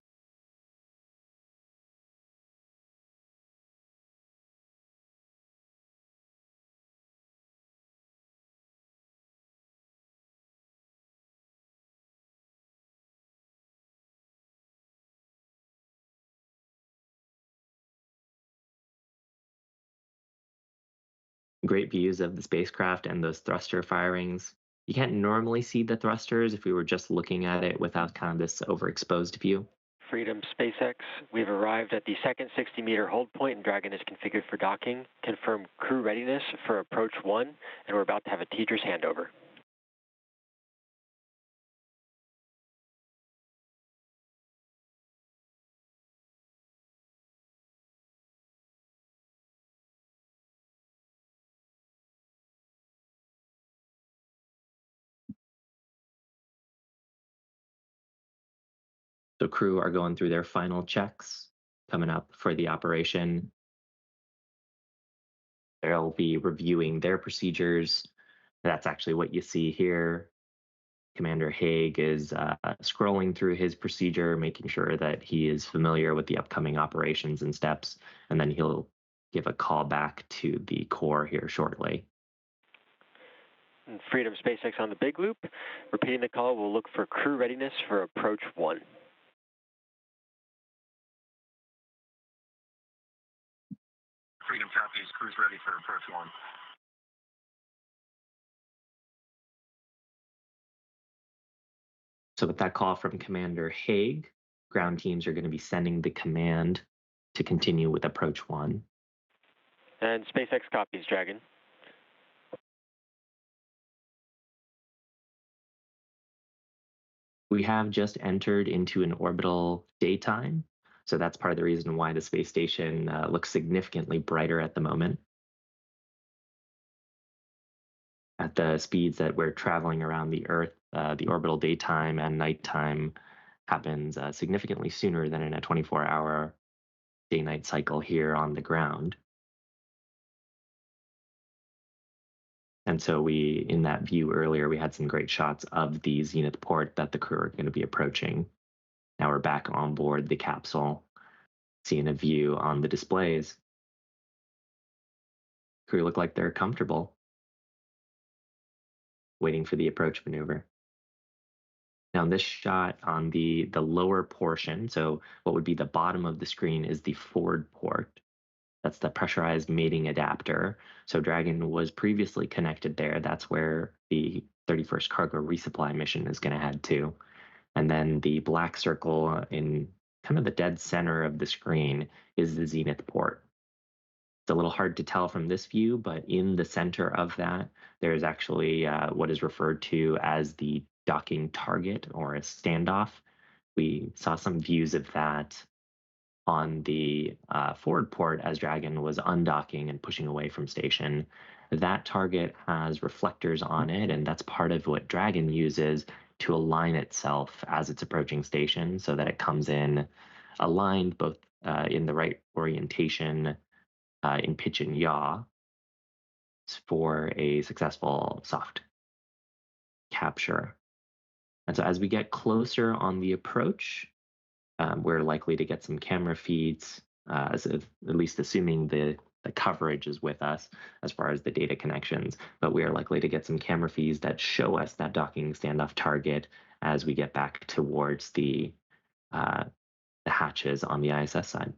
Great views of the spacecraft and those thruster firings. You can't normally see the thrusters if we were just looking at it without kind of this overexposed view. Freedom SpaceX, we've arrived at the second 60-meter hold point and Dragon is configured for docking. Confirm crew readiness for approach 1, and we're about to have a TDRS handover. So crew are going through their final checks coming up for the operation. They'll be reviewing their procedures. That's actually what you see here. Commander Hague is scrolling through his procedure, making sure that he is familiar with the upcoming operations and steps, and then he'll give a call back to the Corps here shortly. Freedom SpaceX on the big loop. Repeating the call, we'll look for crew readiness for approach 1. Freedom copies. Crew's ready for approach 1. So with that call from Commander Hague, ground teams are going to be sending the command to continue with approach 1. And SpaceX copies, Dragon. We have just entered into an orbital daytime, so that's part of the reason why the space station looks significantly brighter at the moment. At the speeds that we're traveling around the Earth, the orbital daytime and nighttime happens significantly sooner than in a 24-hour day-night cycle here on the ground. And so in that view earlier, we had some great shots of the zenith port that the crew are going to be approaching. Now we're back on board the capsule, seeing a view on the displays. Crew look like they're comfortable, waiting for the approach maneuver. Now in this shot on the lower portion, so what would be the bottom of the screen is the forward port. That's the pressurized mating adapter. So Dragon was previously connected there. That's where the 31st Cargo Resupply mission is going to head to. And then the black circle in kind of the dead center of the screen is the zenith port. It's a little hard to tell from this view, but in the center of that, there's actually what is referred to as the docking target or a standoff. We saw some views of that on the forward port as Dragon was undocking and pushing away from station. That target has reflectors on it, and that's part of what Dragon uses to align itself as it's approaching station so that it comes in aligned both in the right orientation in pitch and yaw for a successful soft capture. And so as we get closer on the approach, we're likely to get some camera feeds, at least assuming the coverage is with us as far as the data connections, but we are likely to get some camera feeds that show us that docking standoff target as we get back towards the hatches on the ISS side.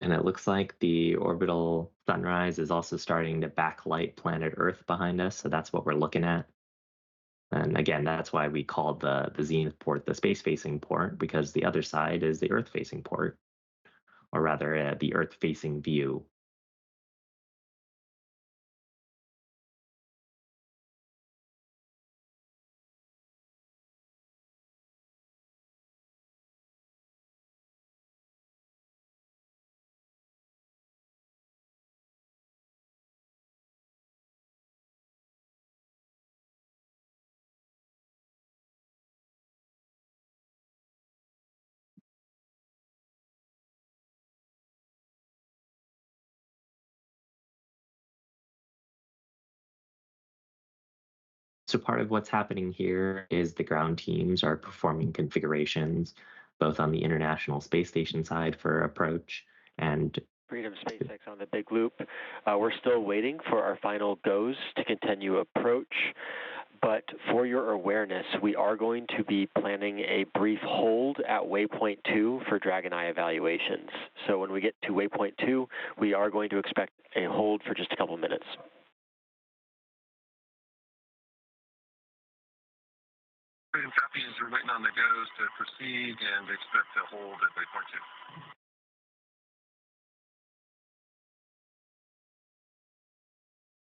And it looks like the orbital sunrise is also starting to backlight planet Earth behind us. So that's what we're looking at. And again, that's why we called the zenith port the space-facing port, because the other side is the Earth-facing port, or rather the Earth-facing view. So part of what's happening here is the ground teams are performing configurations, both on the International Space Station side for approach and Freedom SpaceX on the big loop. We're still waiting for our final goes to continue approach, but for your awareness, we are going to be planning a brief hold at waypoint 2 for Dragon Eye evaluations. So when we get to waypoint 2, we are going to expect a hold for just a couple minutes. Freedom copies. We're waiting on the goes to proceed and expect to hold at waypoint 2.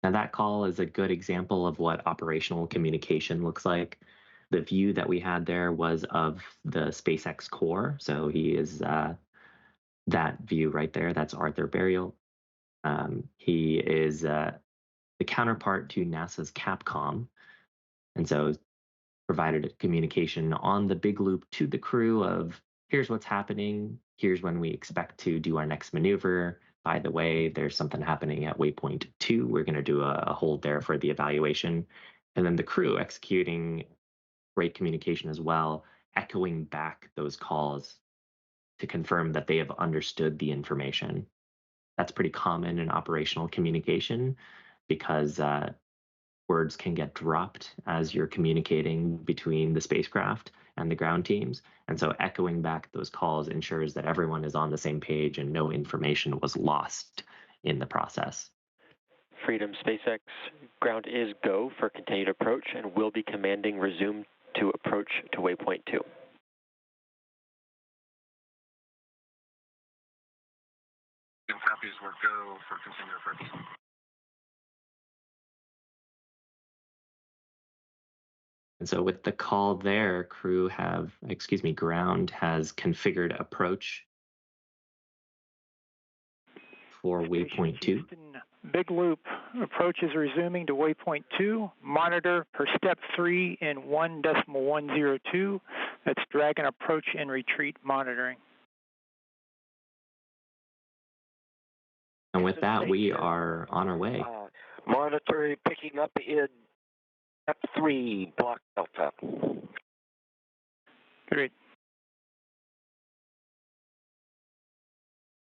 Now that call is a good example of what operational communication looks like. The view that we had there was of the SpaceX core. So he is that view right there. That's Arthur Burial. He is the counterpart to NASA's Capcom. And so provided a communication on the big loop to the crew of here's what's happening. Here's when we expect to do our next maneuver. By the way, there's something happening at waypoint 2. We're going to do a hold there for the evaluation. And then the crew executing great communication as well, echoing back those calls to confirm that they have understood the information. That's pretty common in operational communication because words can get dropped as you're communicating between the spacecraft and the ground teams. And so echoing back those calls ensures that everyone is on the same page and no information was lost in the process. Freedom SpaceX, ground is go for continued approach and will be commanding resume to approach to waypoint 2. Copies were go for continued approach. And so with the call there, ground has configured approach for waypoint 2. Houston, big loop. Approach is resuming to waypoint 2. Monitor per step 3 in 1.102. That's Dragon approach and retreat monitoring. And with that, we are on our way. Monitoring picking up in step 3, block Delta. Great.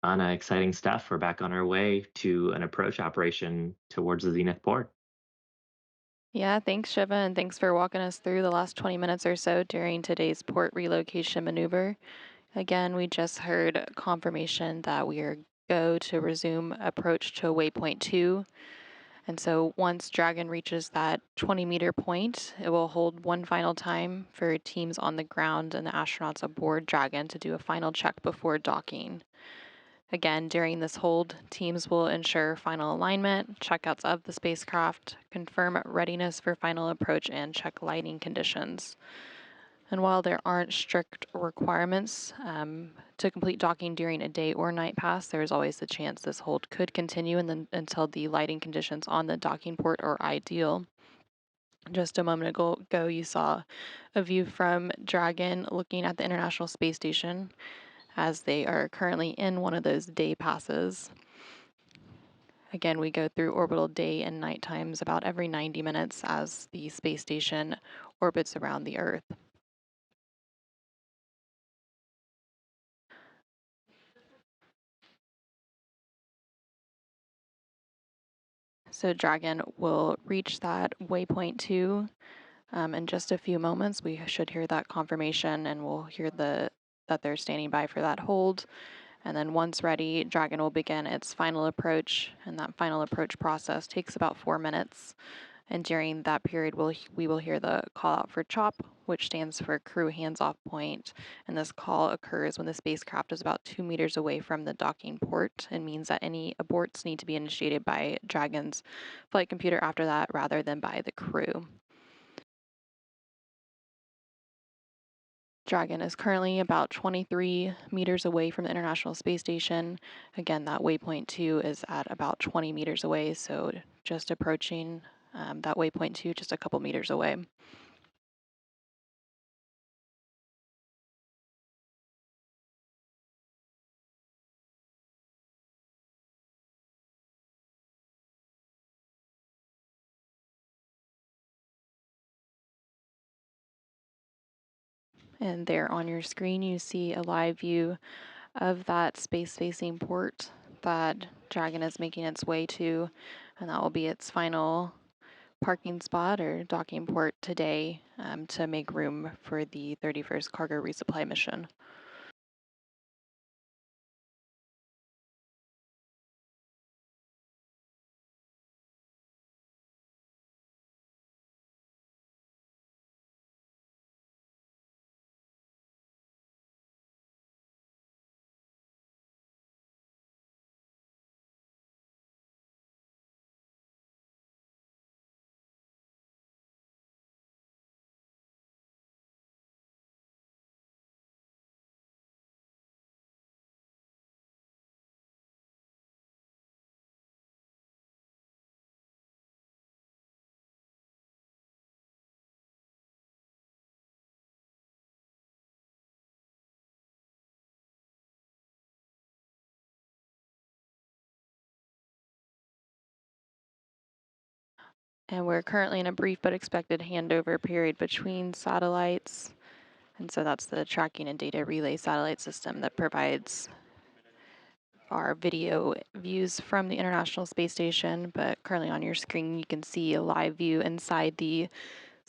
Anna, exciting stuff. We're back on our way to an approach operation towards the zenith port. Yeah, thanks, Shiva, and thanks for walking us through the last 20 minutes or so during today's port relocation maneuver. Again, we just heard confirmation that we are go to resume approach to waypoint 2. And so once Dragon reaches that 20-meter point, it will hold one final time for teams on the ground and the astronauts aboard Dragon to do a final check before docking. Again, during this hold, teams will ensure final alignment, checkouts of the spacecraft, confirm readiness for final approach, and check lighting conditions. And while there aren't strict requirements to complete docking during a day or night pass, there is always the chance this hold could continue until the lighting conditions on the docking port are ideal. Just a moment ago, you saw a view from Dragon looking at the International Space Station as they are currently in one of those day passes. Again, we go through orbital day and night times about every 90 minutes as the space station orbits around the Earth. So Dragon will reach that waypoint 2 in just a few moments. We should hear that confirmation, and we'll hear that they're standing by for that hold. And then once ready, Dragon will begin its final approach, and that final approach process takes about 4 minutes. And during that period, we will hear the call out for CHOP, which stands for Crew Hands-Off Point. And this call occurs when the spacecraft is about 2 meters away from the docking port and means that any aborts need to be initiated by Dragon's flight computer after that rather than by the crew. Dragon is currently about 23 meters away from the International Space Station. Again, that waypoint 2 is at about 20 meters away, so just approaching that waypoint 2 just a couple meters away. And there on your screen, you see a live view of that space-facing port that Dragon is making its way to, and that will be its final parking spot or docking port today to make room for the 31st cargo resupply mission. And we're currently in a brief but expected handover period between satellites. And so that's the tracking and data relay satellite system that provides our video views from the International Space Station. But currently on your screen, you can see a live view inside the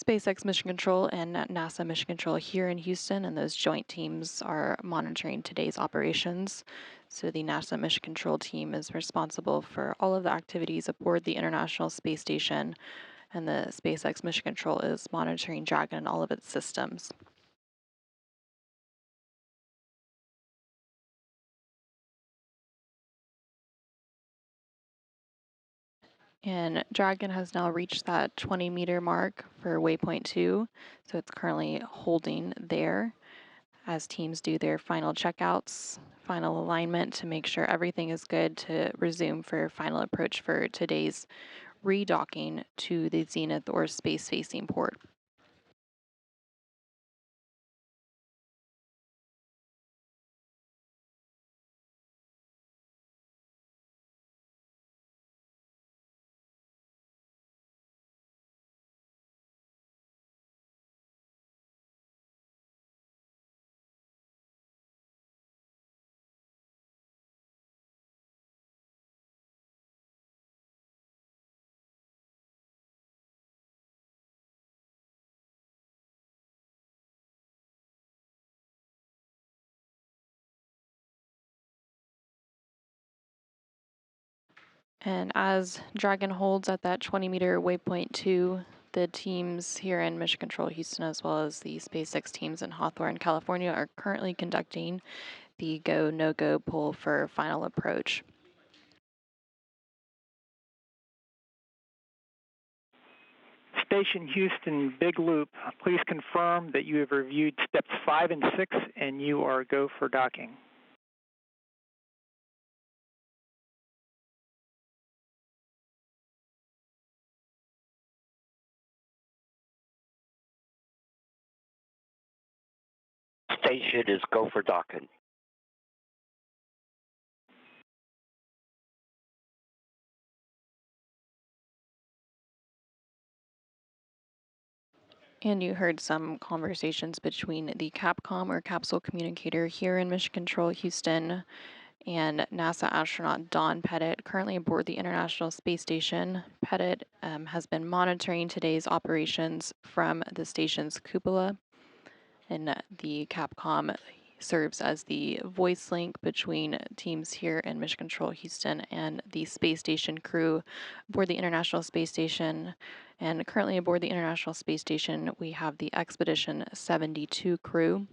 SpaceX Mission Control and NASA Mission Control here in Houston, and those joint teams are monitoring today's operations. So the NASA Mission Control team is responsible for all of the activities aboard the International Space Station, and the SpaceX Mission Control is monitoring Dragon and all of its systems. And Dragon has now reached that 20-meter mark for waypoint 2, so it's currently holding there as teams do their final checkouts final alignment to make sure everything is good to resume for final approach for today's redocking to the zenith or space-facing port. And as Dragon holds at that 20-meter waypoint 2, the teams here in Mission Control Houston, as well as the SpaceX teams in Hawthorne, California, are currently conducting the go, no-go poll for final approach. Station Houston, Big Loop, please confirm that you have reviewed steps 5 and 6 and you are go for docking. Station is go for docking. And you heard some conversations between the Capcom or capsule communicator here in Mission Control Houston and NASA astronaut Don Pettit, currently aboard the International Space Station. Pettit has been monitoring today's operations from the station's cupola, and the Capcom serves as the voice link between teams here in Mission Control Houston and the space station crew aboard the International Space Station. And currently aboard the International Space Station, we have the Expedition 72 crew.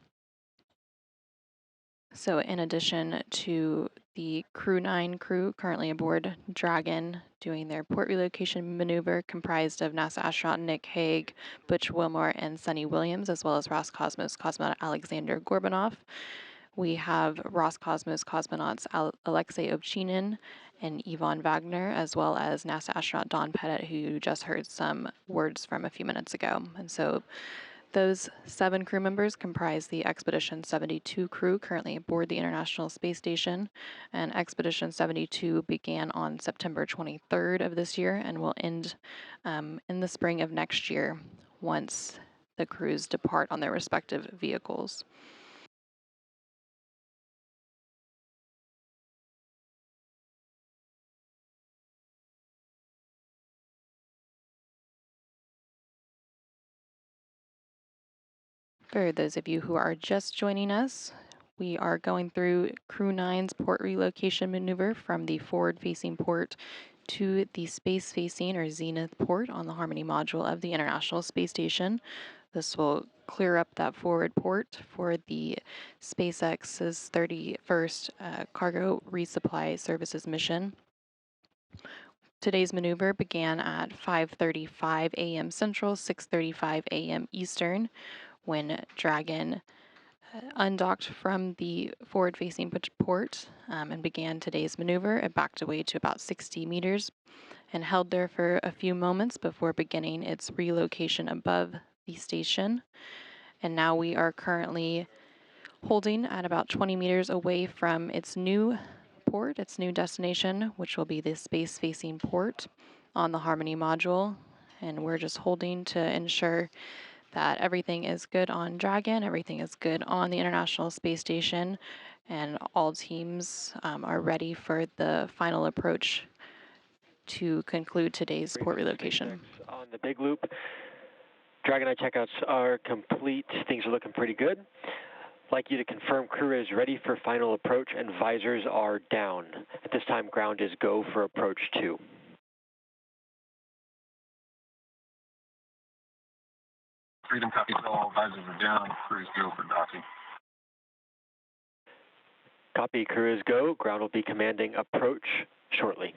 So in addition to the Crew-9 crew currently aboard Dragon doing their port relocation maneuver, comprised of NASA astronaut Nick Hague, Butch Wilmore and Suni Williams, as well as Roscosmos cosmonaut Aleksandr Gorbunov. We have Roscosmos cosmonauts Alexei Ovchinin and Yvonne Wagner, as well as NASA astronaut Don Pettit, who you just heard some words from a few minutes ago. And so those 7 crew members comprise the Expedition 72 crew currently aboard the International Space Station. And Expedition 72 began on September 23rd of this year and will end in the spring of next year once the crews depart on their respective vehicles. For those of you who are just joining us, we are going through Crew-9's port relocation maneuver from the forward-facing port to the space-facing or zenith port on the Harmony module of the International Space Station. This will clear up that forward port for the SpaceX's 31st Cargo Resupply Services mission. Today's maneuver began at 5:35 a.m. Central, 6:35 a.m. Eastern, when Dragon undocked from the forward-facing port and began today's maneuver. It backed away to about 60 meters and held there for a few moments before beginning its relocation above the station. And now we are currently holding at about 20 meters away from its new port, its new destination, which will be the space-facing port on the Harmony module. And we're just holding to ensure that everything is good on Dragon, everything is good on the International Space Station, and all teams are ready for the final approach to conclude today's port relocation. On the big loop, Dragon Eye checkouts are complete. Things are looking pretty good. Like you to confirm crew is ready for final approach and visors are down. At this time, ground is go for approach 2. Freedom copy, all visors are down. Crews go for docking. Copy, crew is go. Ground will be commanding approach shortly.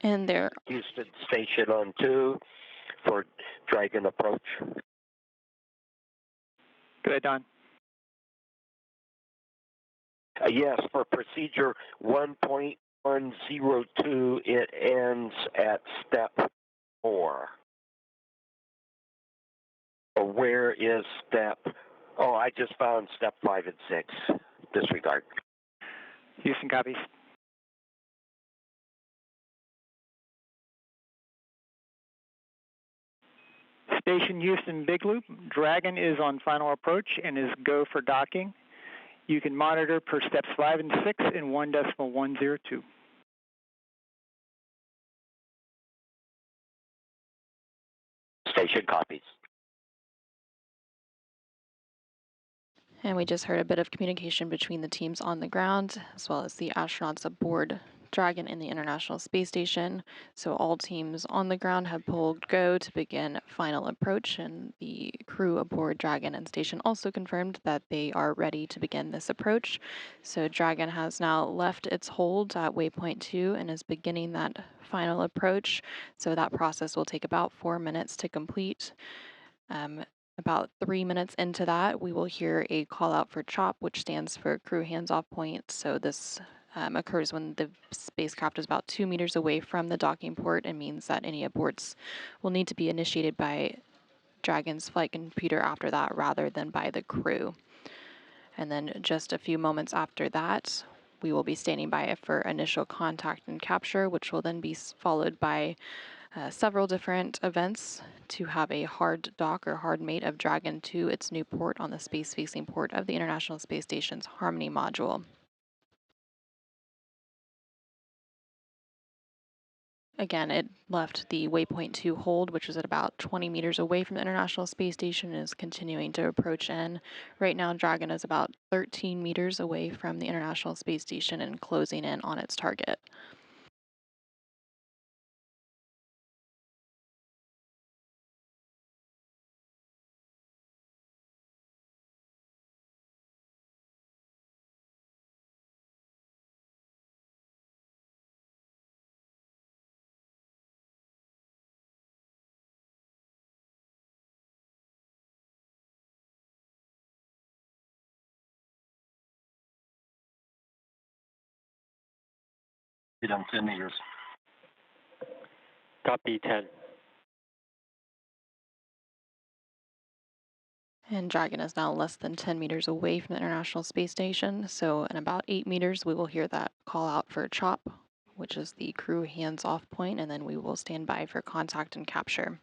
And there. Houston station on 2 for Dragon approach. Go ahead, Don. Yes, for procedure 1.102, it ends at step 4. Where is step? Oh, I just found step 5 and 6. Disregard. Houston copies. Station Houston Big Loop. Dragon is on final approach and is go for docking. You can monitor per steps 5 and 6 in 1.102. Station copies. And we just heard a bit of communication between the teams on the ground, as well as the astronauts aboard Dragon in the International Space Station. So all teams on the ground have pulled go to begin final approach, and the crew aboard Dragon and station also confirmed that they are ready to begin this approach. So Dragon has now left its hold at waypoint 2 and is beginning that final approach. So that process will take about 4 minutes to complete. About 3 minutes into that, we will hear a call out for CHOP, which stands for Crew Hands-Off Point. So this occurs when the spacecraft is about 2 meters away from the docking port and means that any aborts will need to be initiated by Dragon's flight computer after that rather than by the crew. And then just a few moments after that, we will be standing by for initial contact and capture, which will then be followed by several different events to have a hard dock or hard mate of Dragon to its new port on the space-facing port of the International Space Station's Harmony module. Again, it left the waypoint 2 hold, which is at about 20 meters away from the International Space Station, and is continuing to approach in. Right now, Dragon is about 13 meters away from the International Space Station and closing in on its target. Freedom 10 meters. Copy 10. And Dragon is now less than 10 meters away from the International Space Station, so in about 8 meters we will hear that call out for CHOP, which is the crew hands-off point, and then we will stand by for contact and capture.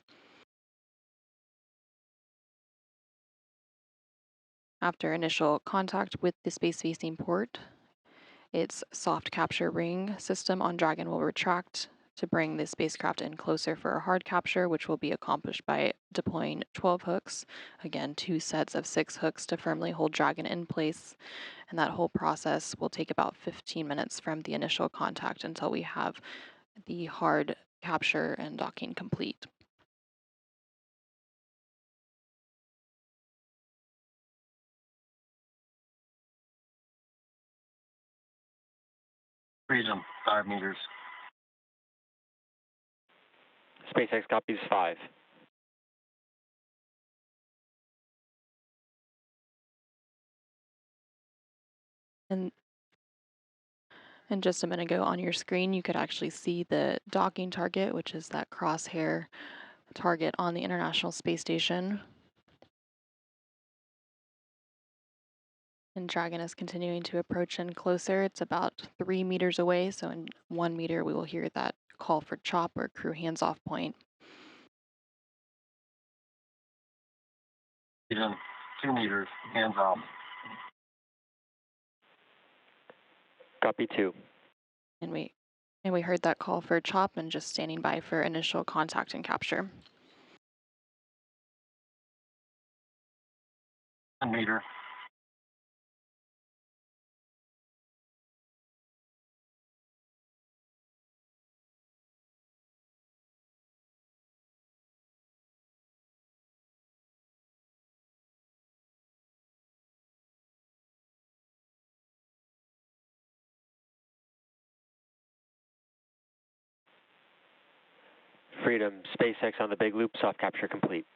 After initial contact with the space-facing port, its soft capture ring system on Dragon will retract to bring the spacecraft in closer for a hard capture, which will be accomplished by deploying 12 hooks. Again, 2 sets of 6 hooks to firmly hold Dragon in place. And that whole process will take about 15 minutes from the initial contact until we have the hard capture and docking complete. Freedom 5 meters. SpaceX copies 5. And just a minute ago on your screen, you could actually see the docking target, which is that crosshair target on the International Space Station. And Dragon is continuing to approach in closer. It's about 3 meters away, so in 1 meter we will hear that call for CHOP or crew hands-off point. Freedom 2 meters. Hands off. Copy 2. And we heard that call for CHOP and just standing by for initial contact and capture. 10 meter. Freedom, SpaceX on the big loop, soft capture complete.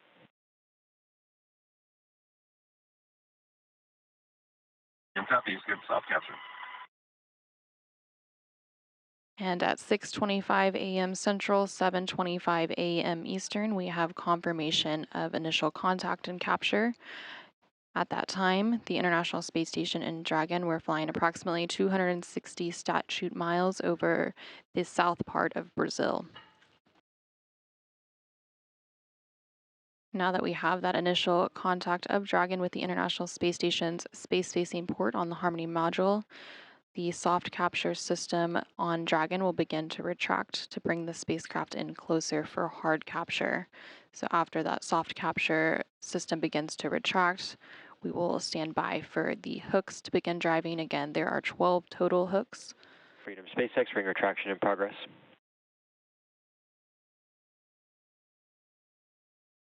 Copies, good soft capture. And at 6:25 a.m. Central, 7:25 a.m. Eastern, we have confirmation of initial contact and capture. At that time, the International Space Station and Dragon were flying approximately 260 statute miles over the south part of Brazil. Now that we have that initial contact of Dragon with the International Space Station's space-facing port on the Harmony module, the soft capture system on Dragon will begin to retract to bring the spacecraft in closer for hard capture. So after that soft capture system begins to retract, we will stand by for the hooks to begin driving. Again, there are 12 total hooks. Freedom SpaceX, ring retraction in progress.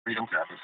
Freedom copies.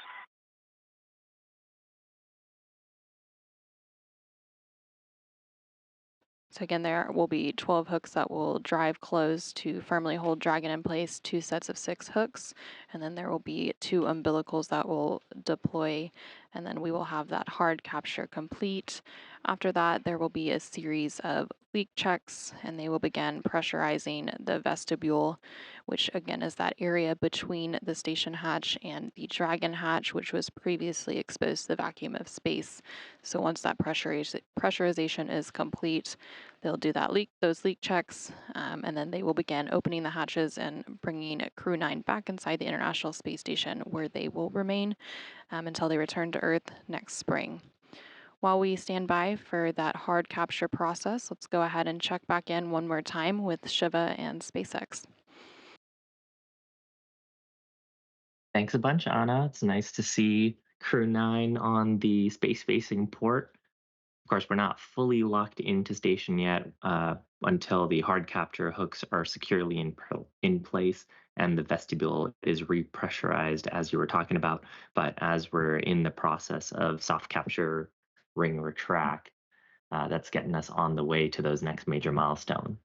So again, there will be 12 hooks that will drive close to firmly hold Dragon in place, 2 sets of 6 hooks, and then there will be 2 umbilicals that will deploy, and then we will have that hard capture complete. After that, there will be a series of leak checks, and they will begin pressurizing the vestibule, which again is that area between the station hatch and the Dragon hatch, which was previously exposed to the vacuum of space. So once that pressurization is complete, they'll do those leak checks, and then they will begin opening the hatches and bringing Crew-9 back inside the International Space Station, where they will remain until they return to Earth next spring. While we stand by for that hard capture process, let's go ahead and check back in one more time with Shiva and SpaceX. Thanks a bunch, Anna. It's nice to see Crew-9 on the space-facing port. Of course, we're not fully locked into station yet until the hard capture hooks are securely in place and the vestibule is repressurized, as you were talking about. But as we're in the process of soft capture ring retract, that's getting us on the way to those next major milestones.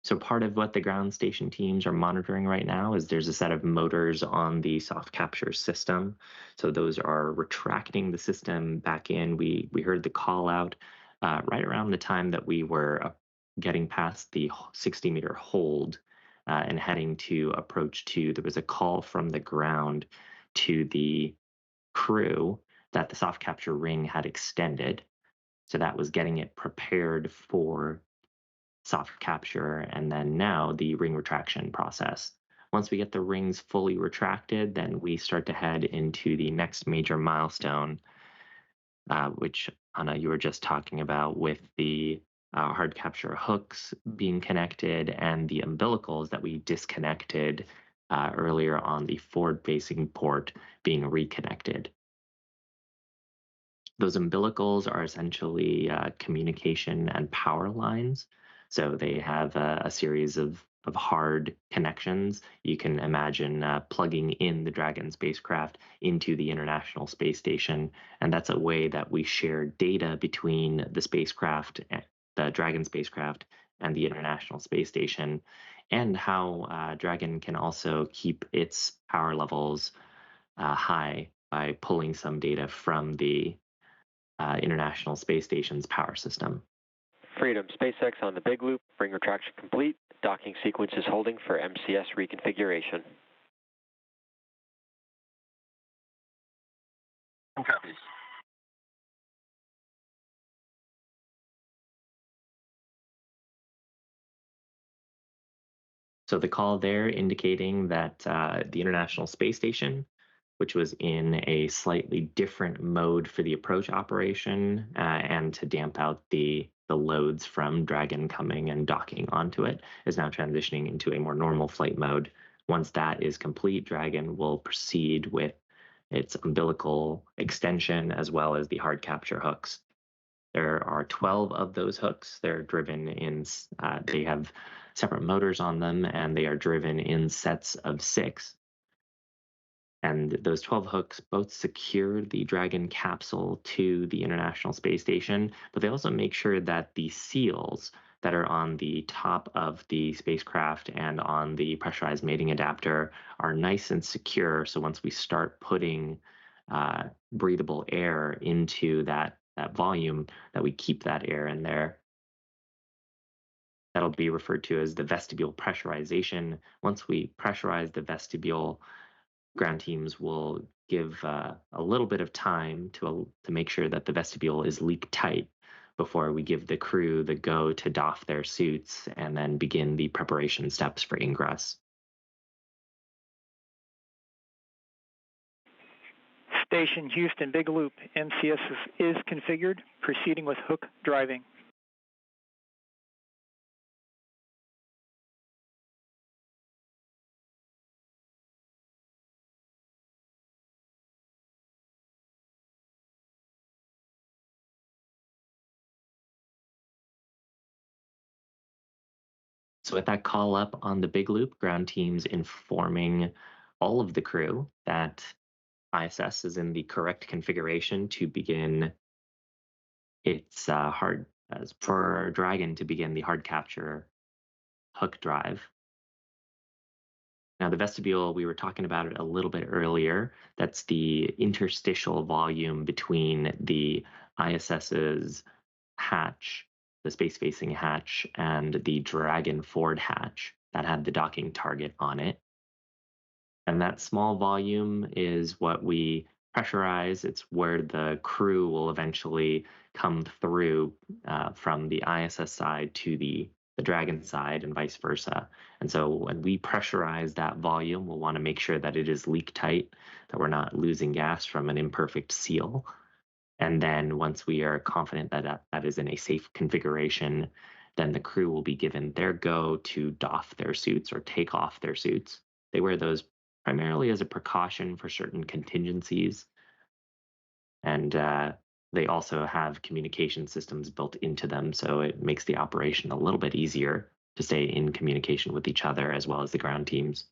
So part of what the ground station teams are monitoring right now is there's a set of motors on the soft capture system. So those are retracting the system back in. We heard the call out right around the time that we were getting past the 60-meter hold and heading to approach 2. There was a call from the ground to the crew that the soft capture ring had extended. So that was getting it prepared for soft capture, and then now the ring retraction process. Once we get the rings fully retracted, then we start to head into the next major milestone, which Anna, you were just talking about, with the hard capture hooks being connected and the umbilicals that we disconnected earlier on the forward-facing port being reconnected. Those umbilicals are essentially communication and power lines. So they have a series of hard connections. You can imagine plugging in the Dragon spacecraft into the International Space Station. And that's a way that we share data between the spacecraft, the Dragon spacecraft, and the International Space Station, and how Dragon can also keep its power levels high by pulling some data from the International Space Station's power system. Freedom SpaceX on the big loop, ring retraction complete. Docking sequence is holding for MCS reconfiguration. Copies. So the call there indicating that the International Space Station, which was in a slightly different mode for the approach operation and to damp out the loads from Dragon coming and docking onto it, is now transitioning into a more normal flight mode. Once that is complete, Dragon will proceed with its umbilical extension as well as the hard capture hooks. There are 12 of those hooks. They're driven in, they have separate motors on them, and they are driven in sets of 6. And those 12 hooks both secure the Dragon capsule to the International Space Station, but they also make sure that the seals that are on the top of the spacecraft and on the pressurized mating adapter are nice and secure. So once we start putting breathable air into that volume, that we keep that air in there. That'll be referred to as the vestibule pressurization. Once we pressurize the vestibule, ground teams will give a little bit of time to make sure that the vestibule is leak tight before we give the crew the go to doff their suits and then begin the preparation steps for ingress. Station Houston Big Loop, MCS is configured, proceeding with hook driving. So with that call up on the big loop, ground teams informing all of the crew that ISS is in the correct configuration to begin its for Dragon to begin the hard capture hook drive. Now the vestibule, we were talking about it a little bit earlier. That's the interstitial volume between the ISS's hatch, the space-facing hatch, and the Dragon forward hatch that had the docking target on it. And that small volume is what we pressurize. It's where the crew will eventually come through from the ISS side to the Dragon side and vice versa. And so when we pressurize that volume, we'll want to make sure that it is leak tight, that we're not losing gas from an imperfect seal. And then once we are confident that that is in a safe configuration, then the crew will be given their go to doff their suits or take off their suits. They wear those primarily as a precaution for certain contingencies. And they also have communication systems built into them, so it makes the operation a little bit easier to stay in communication with each other as well as the ground teams.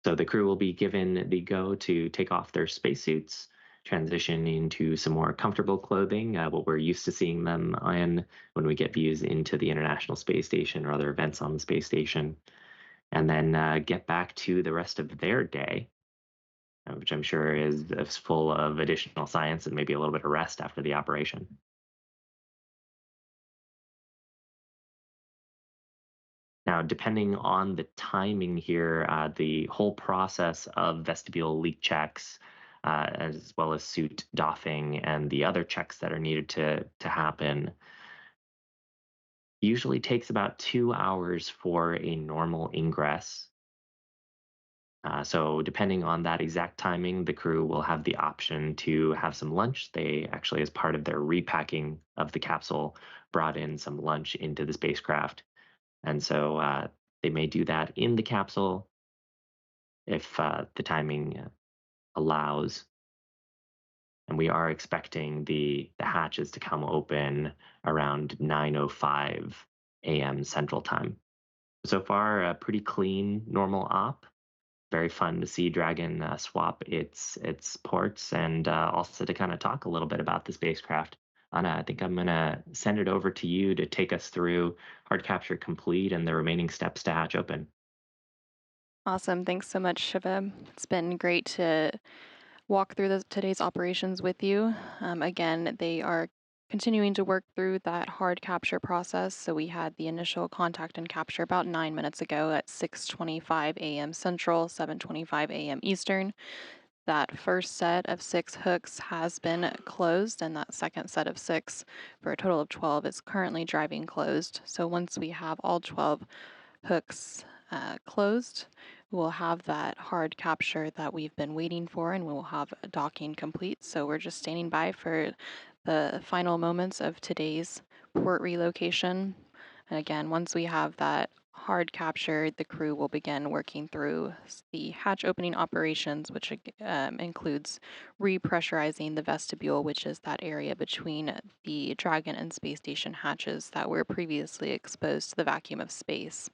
So the crew will be given the go to take off their spacesuits, transition into some more comfortable clothing, what we're used to seeing them in when we get views into the International Space Station or other events on the space station, and then get back to the rest of their day, which I'm sure is full of additional science and maybe a little bit of rest after the operation. Now, depending on the timing here, the whole process of vestibule leak checks, as well as suit doffing and the other checks that are needed to happen, usually takes about 2 hours for a normal ingress. So depending on that exact timing, the crew will have the option to have some lunch. They actually, as part of their repacking of the capsule, brought in some lunch into the spacecraft. And so they may do that in the capsule if the timing allows. And we are expecting the hatches to come open around 9:05 a.m. Central Time. So far, a pretty clean, normal op. Very fun to see Dragon swap its ports and also to kind of talk a little bit about the spacecraft. Anna, I think I'm going to send it over to you to take us through hard capture complete and the remaining steps to hatch open. Awesome. Thanks so much, Shiva. It's been great to walk through today's operations with you. Again, they are continuing to work through that hard capture process. So we had the initial contact and capture about 9 minutes ago at 6:25 a.m. Central, 7:25 a.m. Eastern. That first set of 6 hooks has been closed, and that second set of 6 for a total of 12 is currently driving closed. So once we have all 12 hooks closed, we'll have that hard capture that we've been waiting for, and we'll have docking complete. So we're just standing by for the final moments of today's port relocation. And again, once we have that hard capture, the crew will begin working through the hatch opening operations, which includes repressurizing the vestibule, which is that area between the Dragon and space station hatches that were previously exposed to the vacuum of space.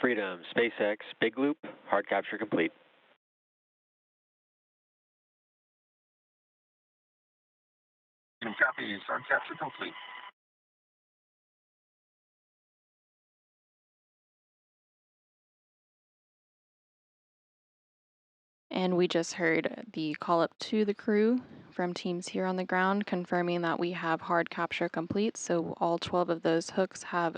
Freedom, SpaceX, big loop, hard capture complete. Freedom copies, hard capture complete. And we just heard the call up to the crew from teams here on the ground confirming that we have hard capture complete. So all 12 of those hooks have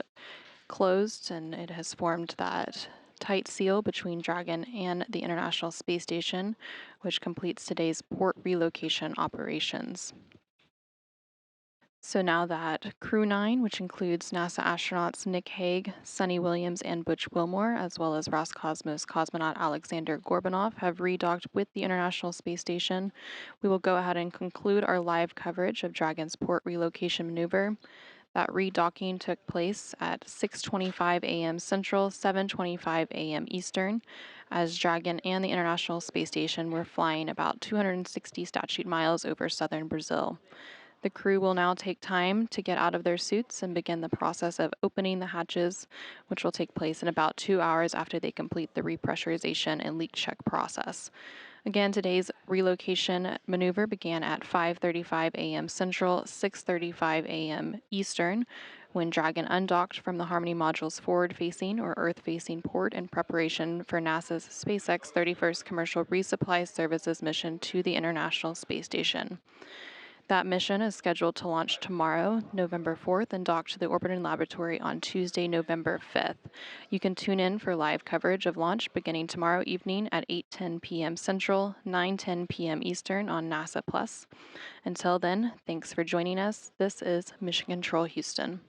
closed and it has formed that tight seal between Dragon and the International Space Station, which completes today's port relocation operations. So now that Crew-9, which includes NASA astronauts Nick Hague, Suni Williams, and Butch Wilmore, as well as Roscosmos cosmonaut Aleksandr Gorbunov, have redocked with the International Space Station, we will go ahead and conclude our live coverage of Dragon's port relocation maneuver. That redocking took place at 6:25 a.m. Central, 7:25 a.m. Eastern, as Dragon and the International Space Station were flying about 260 statute miles over southern Brazil. The crew will now take time to get out of their suits and begin the process of opening the hatches, which will take place in about 2 hours after they complete the repressurization and leak check process. Again, today's relocation maneuver began at 5:35 a.m. Central, 6:35 a.m. Eastern, when Dragon undocked from the Harmony module's forward-facing or Earth-facing port in preparation for NASA's SpaceX 31st Commercial Resupply Services mission to the International Space Station. That mission is scheduled to launch tomorrow, November 4th, and dock to the orbiting laboratory on Tuesday, November 5th. You can tune in for live coverage of launch beginning tomorrow evening at 8:10 p.m. Central, 9:10 p.m. Eastern on NASA Plus. Until then, thanks for joining us. This is Mission Control Houston.